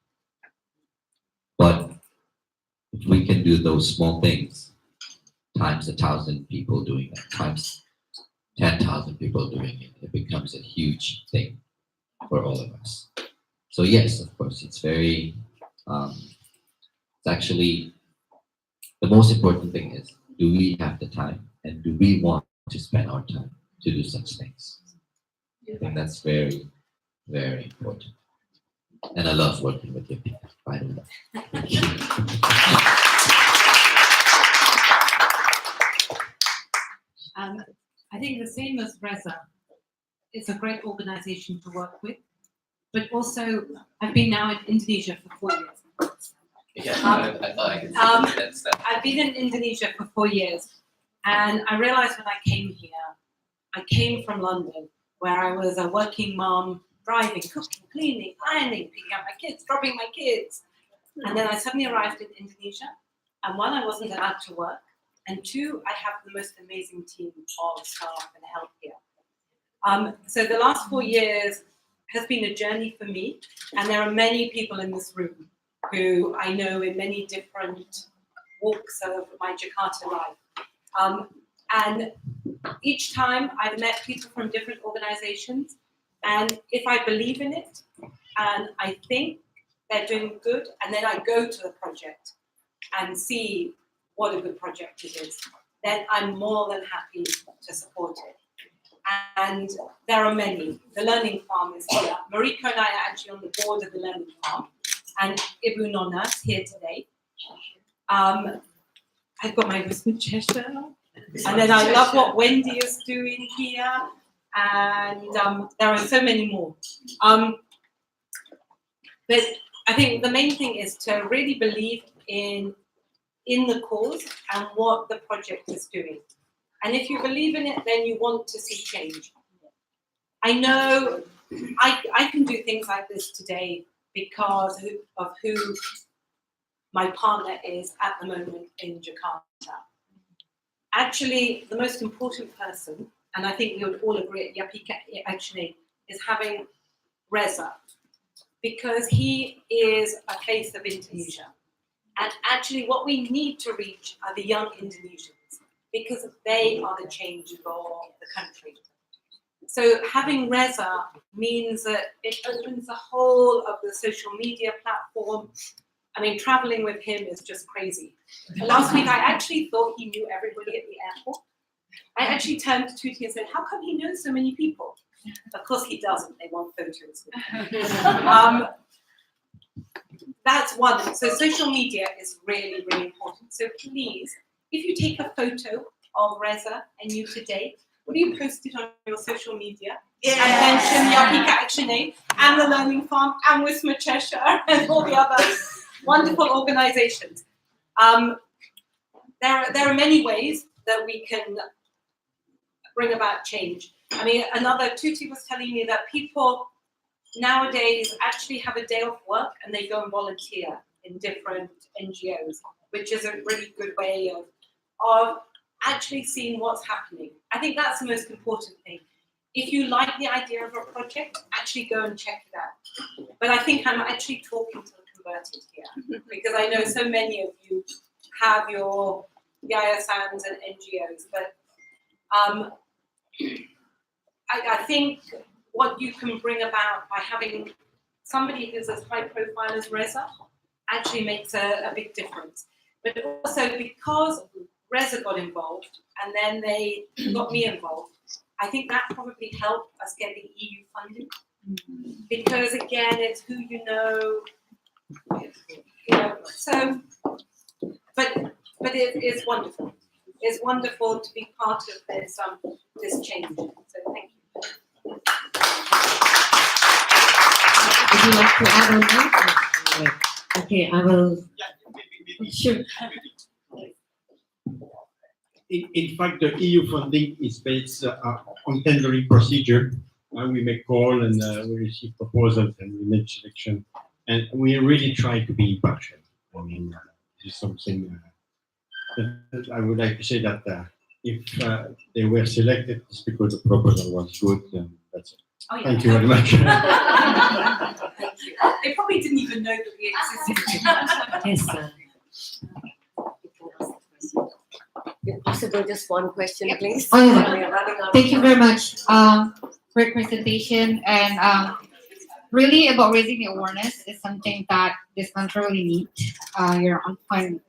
But if we can do those small things, times 1,000 people doing it, times 10,000 people doing it, it becomes a huge thing. for all of us. So yes, of course, it's very, it's actually, the most important thing is, do we have the time and do we want to spend our time to do such things? I think that's very, very important. And I love working with YAPPIKA, by the way. I think the same as Reza, it's a great organization to work with, but also I've been now in Indonesia for 4 years. Yeah, I thought I could that's that. I've been in Indonesia for 4 years, and I realized when I came here, I came from London, where I was a working mom, driving, cooking, cleaning, ironing, picking up my kids, dropping my kids. And then I suddenly arrived in Indonesia, and one, I wasn't allowed to work, and two, I have the most amazing team of staff and help here. So the last 4 years has been a journey for me, and there are many people in this room who I know in many different walks of my Jakarta life. And each time I've met people from different organizations, and if I believe in it, and I think they're doing good, and then I go to the project and see what a good project it is, then I'm more than happy to support it. And there are many. The Learning Farm is here. Mariko and I are actually on the board of the Learning Farm, and Ibu Nona is here today. I've got my Wisdom Cheshire, and then I love what Wendy is doing here, and there are so many more. But I think the main thing is to really believe in the cause and what the project is doing. And if you believe in it, then you want to see change. I know I can do things like this today because of who my partner is at the moment in Jakarta. Actually, the most important person, and I think we would all agree at YAPPIKA-ActionAid, is having Reza, because he is a face of Indonesia. And actually what we need to reach are the young Indonesians, because they are the change for the country. So having Reza means that it opens the whole of the social media platform. I mean, traveling with him is just crazy. Last week, I actually thought he knew everybody at the airport. I actually turned to Tuti and said, how come he knows so many people? Of course he doesn't, they want photos with him. That's one. So social media is really, really important. So please, if you take a photo of Reza and you today, will you post it on your social media? And mention YAPPIKA-ActionAid and the Learning Farm and Wisma Cheshire and all the other wonderful organizations. There are many ways that we can bring about change. I mean, Tuti was telling me that people nowadays actually have a day off work and they go and volunteer in different NGOs, which is a really good way of actually seeing what's happening. I think that's the most important thing. If you like the idea of a project, actually go and check it out. But I think I'm actually talking to the converted here, because I know so many of you have your yayasans and NGOs, but I think what you can bring about by having somebody who's as high profile as Reza actually makes a big difference. But also because Reza got involved and then they got me involved, I think that probably helped us get the EU funding. Because again, it's who you know. So, but it is wonderful. It's wonderful to be part of this change. So thank you. Would you like to add on that? Okay, I will. Sure. In fact, the EU funding is based on tendering procedure. We make call and we receive proposals and we make selection. And we really try to be impartial. I mean, this is something that I would like to say that if they were selected, it's because the proposal was good. And that's it. Oh, yeah. Thank you very much. Thank you. They probably didn't even know that we existed. Yes, sir. If possible, just one question, please. Oh, yeah. We are running out of Thank you time. very much. Great presentation, and really about raising the awareness is something that this country really needs. You're on point.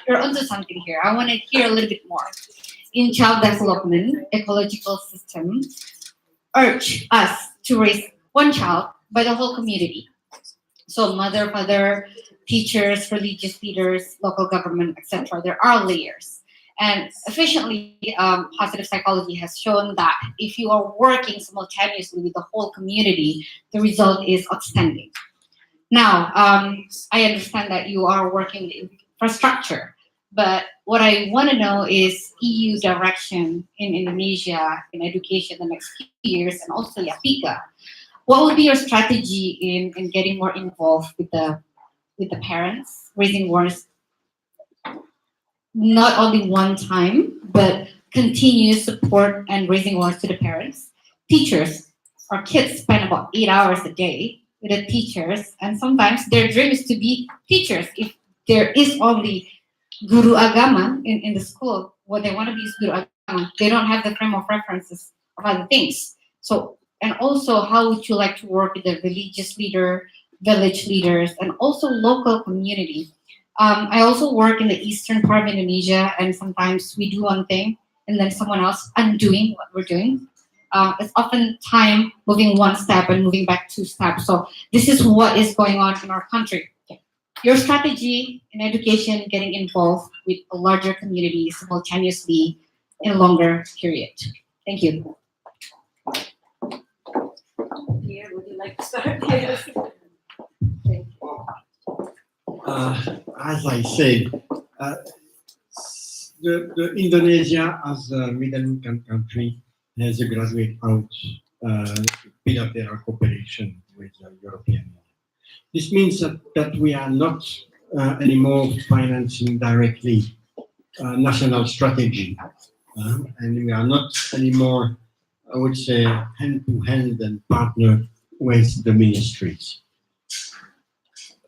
You're onto something here. I want to hear a little bit more. In child development, ecological system urge us to raise one child by the whole community. So mother, father, teachers, religious leaders, local government, etc. There are layers. And efficiently, positive psychology has shown that if you are working simultaneously with the whole community, the result is outstanding. Now, I understand that you are working with infrastructure, but what I want to know is EU direction in Indonesia in education the next few years, and also YAPPIKA. What would be your strategy in getting more involved with the parents, raising awareness, not only one time, but continuous support and raising awareness to the parents, teachers? Our kids spend about 8 hours a day with the teachers, and sometimes their dream is to be teachers. If there is only guru agama in the school, what they want to be is guru agama. They don't have the frame of references of other things. So, and also, how would you like to work with the religious leader, village leaders, and also local community? I also work in the eastern part of Indonesia, and sometimes we do one thing and then someone else undoing what we're doing. It's often time moving one step and moving back 2 steps. So this is what is going on in our country. Your strategy in education, getting involved with a larger community simultaneously in a longer period. Thank you. Here, would you like to start? Yes. Thank you. As I said, the Indonesia as a middle-income country has a graduate out bilateral cooperation with the European Union. This means that we are not anymore financing directly national strategy, and we are not anymore, I would say, hand-to-hand and partner with the ministries.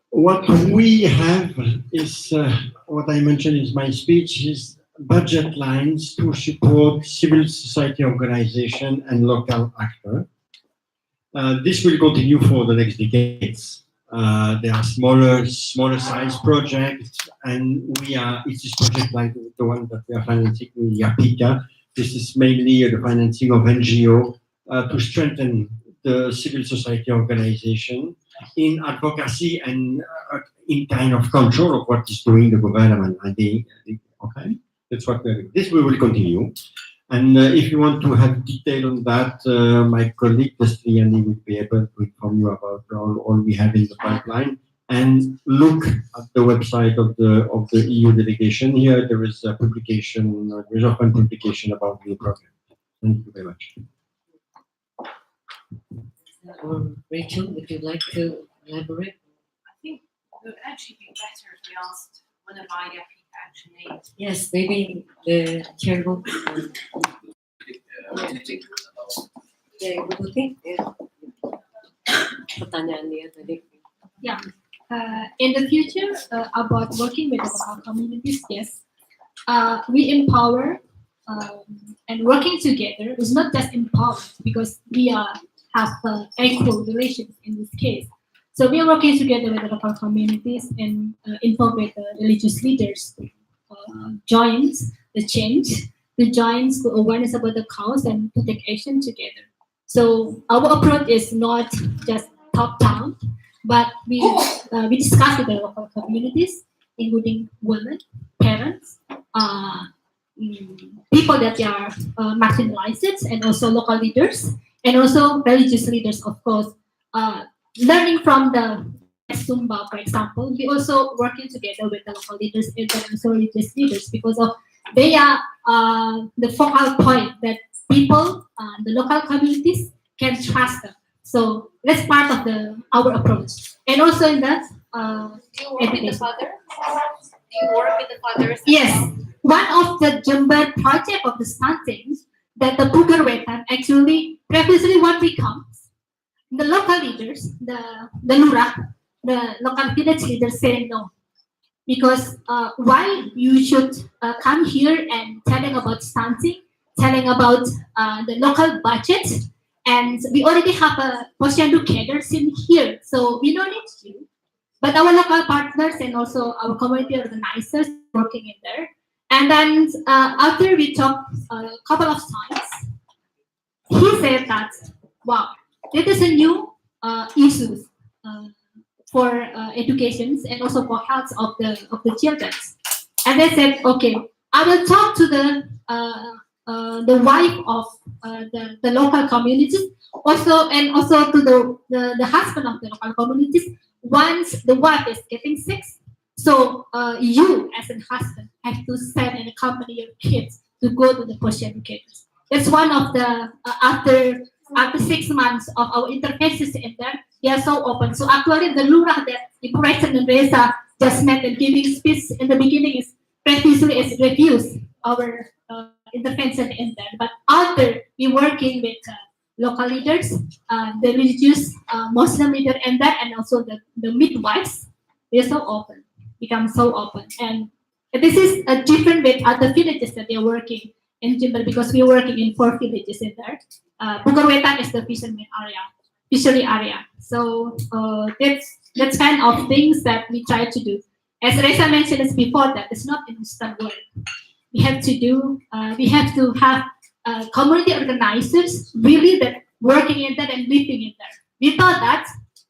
What we have is, what I mentioned in my speech, is budget lines to support civil society organization and local actors. This will continue for the next decades. There are smaller size projects, and it's this project like the one that we are financing with YAPPIKA. This is mainly the financing of NGO to strengthen the civil society organization in advocacy and in kind of control of what is doing the government. Okay, that's what we're doing. This we will continue. And if you want to have detail on that, my colleague Destriani will be able to inform you about all we have in the pipeline. And look at the website of the EU delegation. Here there is a publication, there's often publication about the program. Thank you very much. Rachel, would you like to elaborate? I think it would actually be better if we asked one of our YAPPIKA-ActionAid. Yes, maybe the chair will. Ya, Ibu Tuti. Ya. Pertanyaan dia tadi. Yeah. In the future, about working with our communities, yes, we empower and working together is not just empower because we have equal relations in this case. So we are working together with the local communities and involve with the religious leaders, joins the change, the joins the awareness about the cause and to take action together. So our approach is not just top down, but we discuss with the local communities, including women, parents, people that are marginalized, and also local leaders, and also religious leaders, of course. Learning from the Sumba, for example, we also working together with the local leaders and also religious leaders because of they are the focal point that people, the local communities can trust them. So that's part of our approach. And also in that, Do you work with the fathers? Do you work with the fathers? yes, one of the Jember project of the stunting that the Pugar Wetan actually previously what becomes the local leaders, the Lurah, the local village leaders say no. Because why you should come here and telling about stunting, telling about the local budget, And we already have a posyandu cadres in here, so we don't need you. But our local partners and also our community organizers working in there. And then after we talked a couple of times, he said that, wow, there is a new issues for educations and also for health of the children. And they said, okay, I will talk to the wife of the local communities, also and also to the husband of the local communities. Once the wife is getting sick, so you as a husband have to send and accompany your kids to go to the Persian educators. That's one of the after 6 months of our interventions in there, they are so open. So actually the lurah that the President Reza just met and giving speech in the beginning is previously is refused our intervention in there. But after we working with local leaders, the religious Muslim leader and that, and also the midwives, they're so open, become so open. And this is a different with other villages that they're working in Jimber, because we're working in 4 villages in there. Bukarwetan is the fishery area. So that's kind of things that we try to do. As Reza mentioned before, that it's not instant work. We have to do. We have to have community organizers really that working in that and living in there. We thought that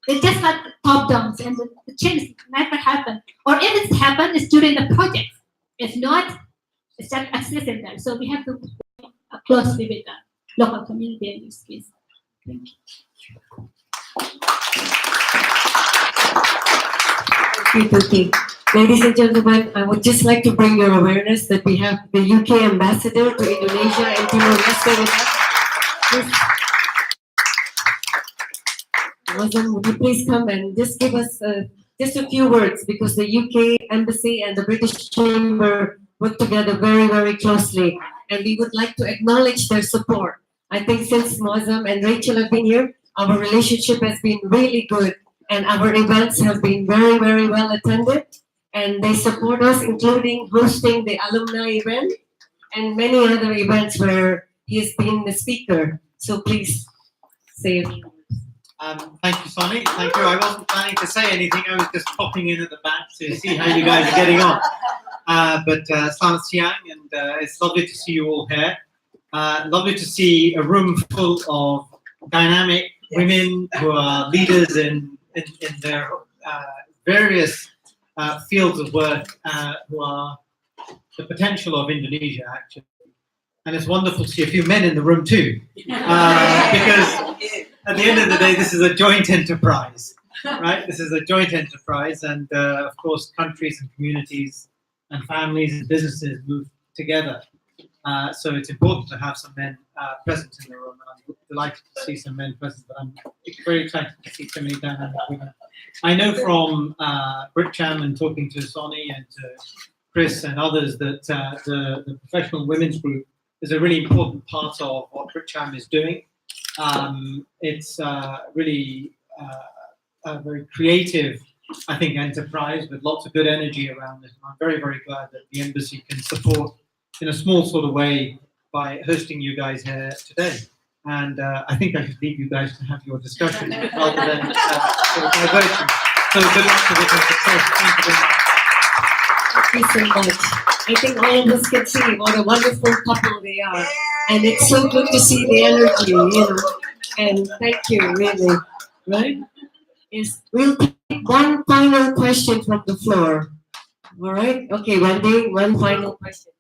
it's just like top downs and the change never happened. Or if it's happened, it's during the project. If not, it's just exists in there. So we have to work closely with the local community in this case. Thank you. Thank you. Ladies and gentlemen, I would just like to bring your awareness that we have the UK ambassador to Indonesia and Timor-Leste with us. Mazam, would you please come and just give us just a few words, because the UK embassy and the British Chamber work together very, very closely, and we would like to acknowledge their support. I think since Mazam and Rachel have been here, our relationship has been really good, and our events have been very, very well attended. And they support us, including hosting the alumni event and many other events where he's been the speaker. So please say it. Thank you, Sonny. Thank you. I wasn't planning to say anything. I was just popping in at the back to see how you guys are getting on. But Selamat siang, and it's lovely to see you all here. Lovely to see a room full of dynamic women who are leaders in their various fields of work, who are the potential of Indonesia, actually. And it's wonderful to see a few men in the room too, because at the end of the day, this is a joint enterprise, right? This is a joint enterprise, and of course, countries and communities and families and businesses move together. So it's important to have some men present in the room, and I'm delighted to see some men present, but I'm very excited to see so many dynamic women. I know from BritCham's and talking to Sonny and to Chris and others that the professional women's group is a really important part of what BritCham's is doing. It's really a very creative, I think, enterprise with lots of good energy around it. And I'm very, very glad that the embassy can support in a small sort of way by hosting you guys here today. And I think I should leave you guys to have your discussion rather than sort of diversion. So good luck to this and success. Thank you very much. Thank you so much. I think all of us can see what a wonderful couple they are. And it's so good to see the energy, you know. And thank you, really. Right? Yes. We'll take one final question from the floor. All right? Okay, Wendy, one final question.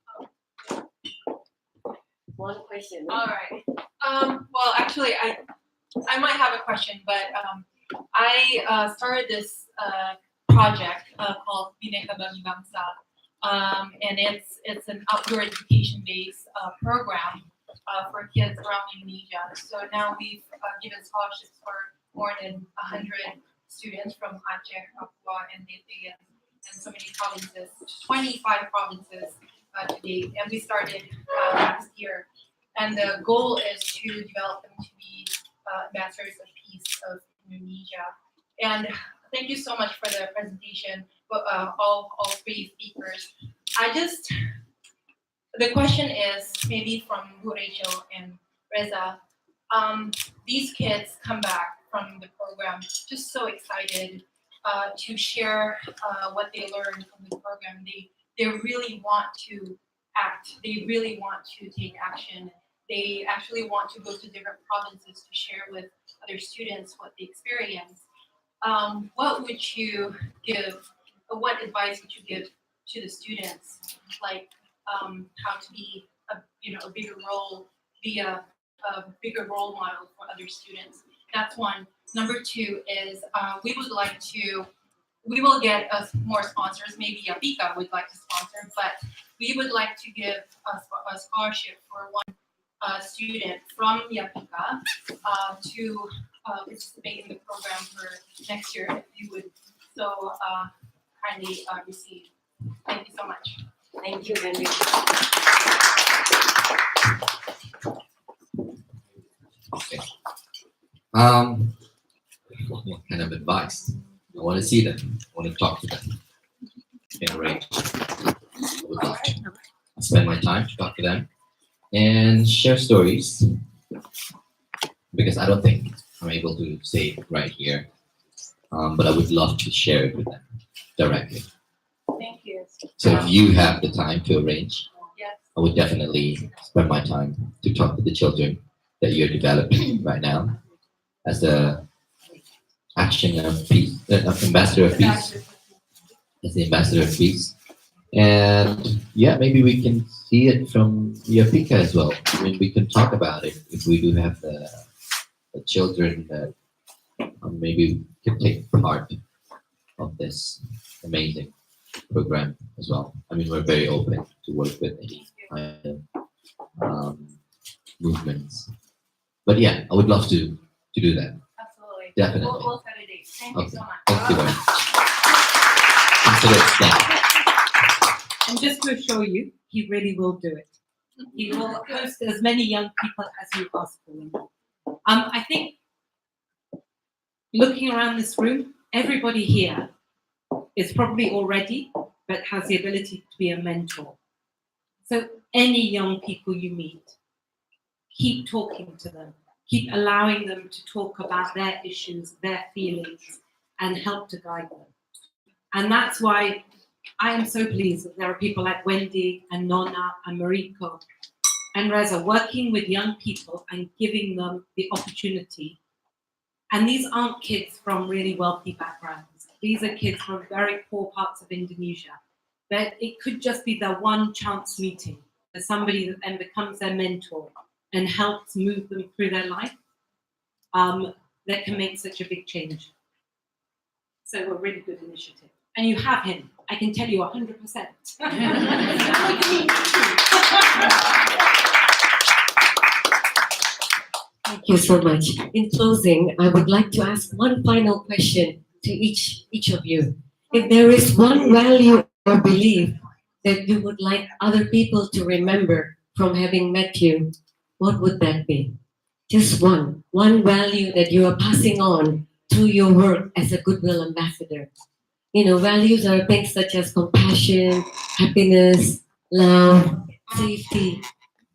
One question. All right. Well, actually, I might have a question, but I started this project called Bhinneka Bagi Bangsa, and it's an outdoor education-based program for kids around Indonesia. So now we've given scholarships for more than 100 students from Aceh, Papua, and Menteng, and so many provinces, 25 provinces to date. And we started last year. And the goal is to develop them to be ambassadors of peace of Indonesia. And thank you so much for the presentation, all 3 speakers. The question is maybe from Bu Rachel and Reza. these kids come back from the program just so excited to share what they learned from the program. They really want to act. They really want to take action. They actually want to go to different provinces to share with other students what they experience. What would you give? What advice would you give to the students, like how to be a bigger role, be a bigger role model for other students? That's one. Number two is we will get us more sponsors. Maybe YAPPIKA would like to sponsor, but we would like to give a scholarship for one student from YAPPIKA to participate in the program for next year. If you would so kindly receive. Thank you so much. Thank you, Henry. Okay. What kind of advice? I want to see them. I want to talk to them. Can arrange. I would love to spend my time to talk to them and share stories, because I don't think I'm able to say it right here. But I would love to share it with them directly. Thank you. So if you have the time to arrange, Yes. I would definitely spend my time to talk to the children that you're developing right now as a action of peace, ambassador of peace, as the ambassador of peace. And yeah, maybe we can see it from YAPPIKA as well. I mean, we can talk about it if we do have the children that maybe can take part of this amazing program as well. I mean, we're very open to work with any kind of movements. But yeah, I would love to do that. Absolutely. Definitely. We'll set a date. Thank you so much. Thank you very much. Consider it done. And just to assure you, he really will do it. He will host as many young people as you ask for him. I think looking around this room, everybody here is probably already, but has the ability to be a mentor. So any young people you meet, keep talking to them, keep allowing them to talk about their issues, their feelings, and help to guide them. And that's why I am so pleased that there are people like Wendy and Nona and Mariko and Reza working with young people and giving them the opportunity. And these aren't kids from really wealthy backgrounds. These are kids from very poor parts of Indonesia. But it could just be their one chance meeting with somebody that then becomes their mentor and helps move them through their life, that can make such a big change. So a really good initiative. And you have him, I can tell you 100%. Thank you so much. In closing, I would like to ask one final question to each of you. If there is one value or belief that you would like other people to remember from having met you, what would that be? Just one value that you are passing on through your work as a Goodwill ambassador. You know, values are things such as compassion, happiness, love, safety.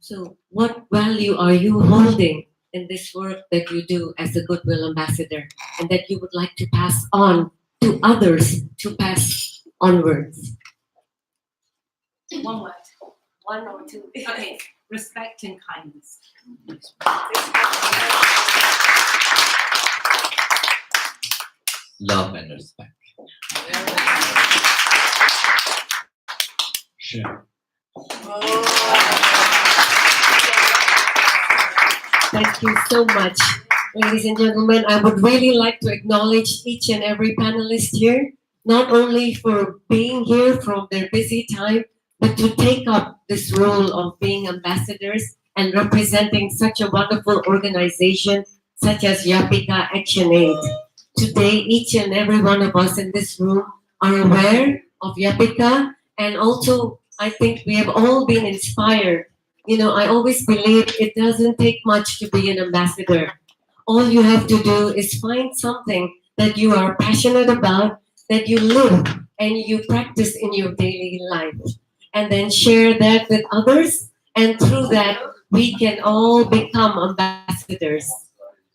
So what value are you holding in this work that you do as a Goodwill ambassador and that you would like to pass on to others to pass onwards? One word. One or two. Okay, respect and kindness. Love and respect. Share. Thank you so much. Ladies and gentlemen, I would really like to acknowledge each and every panelist here, not only for being here from their busy time, but to take up this role of being ambassadors and representing such a wonderful organization such as YAPPIKA-ActionAid. Today, each and every one of us in this room are aware of YAPPIKA, and also I think we have all been inspired. You know, I always believe it doesn't take much to be an ambassador. All you have to do is find something that you are passionate about, that you live and you practice in your daily life, and then share that with others, and through that, we can all become ambassadors.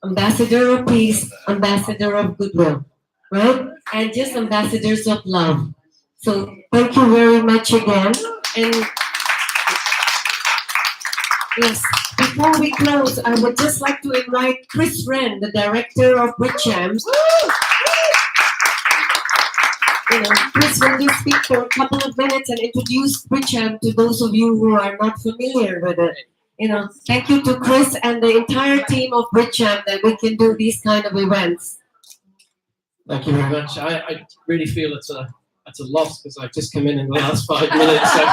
Ambassador of peace, ambassador of goodwill, right? And just ambassadors of love. So thank you very much again. And yes, before we close, I would just like to invite Chris Wren, the director of BritCham's. Chris will just speak for a couple of minutes and introduce BritCham to those of you who are not familiar with it. Thank you to Chris and the entire team of BritCham that we can do these kind of events. Thank you very much. I really feel it's a loss because I've just come in the last 5 minutes. So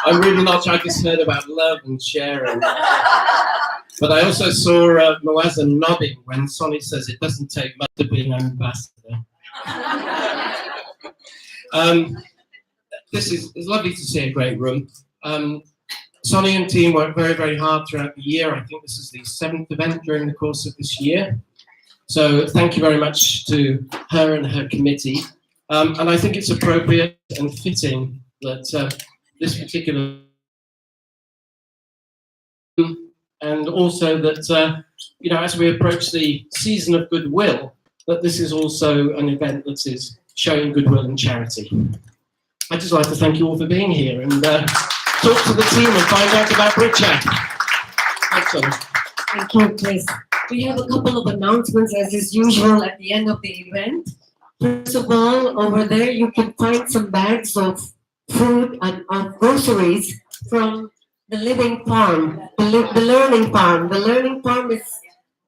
I'm really not sure. I just heard about love and sharing. But I also saw Moazza nodding when Sonny says it doesn't take much to be an ambassador. It's lovely to see a great room. Sonny and team worked very, very hard throughout the year. I think this is the 7th event during the course of this year. So thank you very much to her and her committee. And I think it's appropriate and fitting that this particular and also that, as we approach the season of goodwill, that this is also an event that is showing goodwill and charity. I'd just like to thank you all for being here and talk to the team and find out about BritCham. Thanks, Sonny. Thank you, Chris. We have a couple of announcements as is usual at the end of the event. First of all, over there you can find some bags of food and of groceries from the Living Farm, the Learning Farm. The Learning Farm is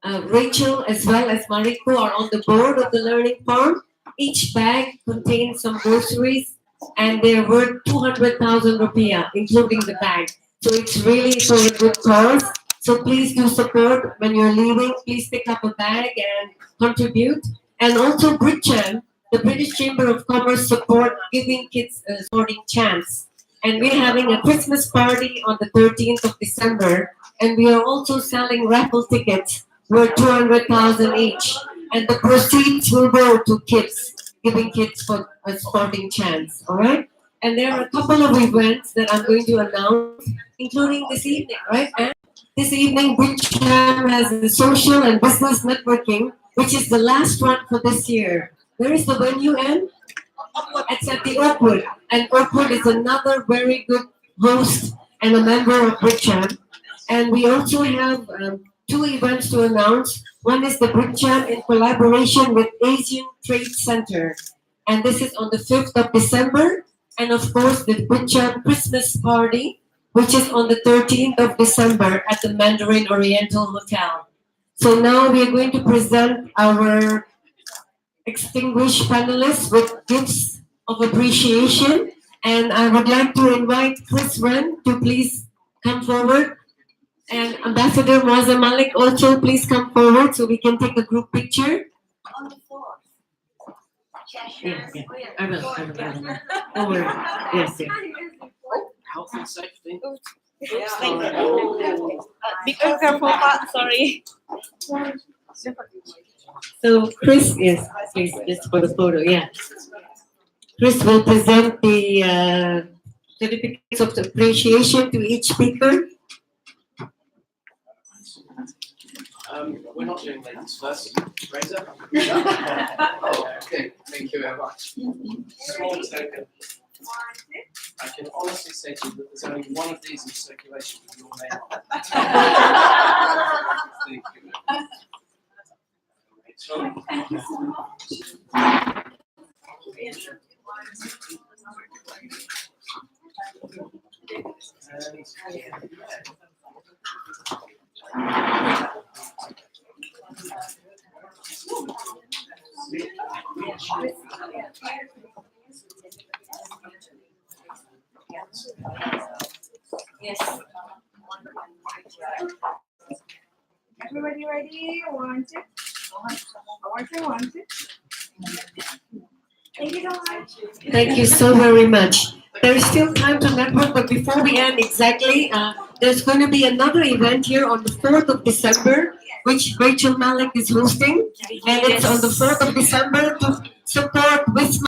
Rachel as well as Malik are on the board of the Learning Farm. Each bag contains some groceries and they're worth 200,000 rupiah, including the bag. So it's really for a good cause. So please do support when you're leaving. Please pick up a bag and contribute. And also BritCham, the British Chamber of Commerce support giving kids a sporting chance. And we're having a Christmas party on the 13th of December. And we are also selling raffle tickets worth 200,000 each. And the proceeds will go to kids, giving kids for a sporting chance, all right? And there are a couple of events that I'm going to announce, including this evening, right? And this evening, BritCham has the social and business networking, which is the last one for this year. Where is the venue, Anne? It's at the Oakwood. And Oakwood is another very good host and a member of BritCham. And we also have 2 events to announce. One is the BritCham in collaboration with Asian Trade Center. And this is on the 5th of December. And of course, the BritCham Christmas party, which is on the 13th of December at the Mandarin Oriental Hotel. So now we are going to present our extinguished panelists with gifts of appreciation. And I would like to invite Chris Wren to please come forward. And Ambassador Moazza Malik also please come forward so we can take a group picture. On the floor. Yeah. I will. Don't worry. Yes. Health and safety. Be careful, Pak. Sorry. So Chris, yes, please, just for the photo, yeah. Chris will present the certificates of appreciation to each speaker. We're not doing ladies first. Reza? Okay, thank you very much. Small token. I can honestly say to you that there's only one of these in circulation with your name on it. Thank you. Thank you so much. Yes. Everybody ready? Want it? Want it? Thank you so much. Thank you so very much. There's still time to network, but before we end exactly, there's going to be another event here on the 4th of December, which Rachel Malik is hosting. And it's on the 4th of December to support with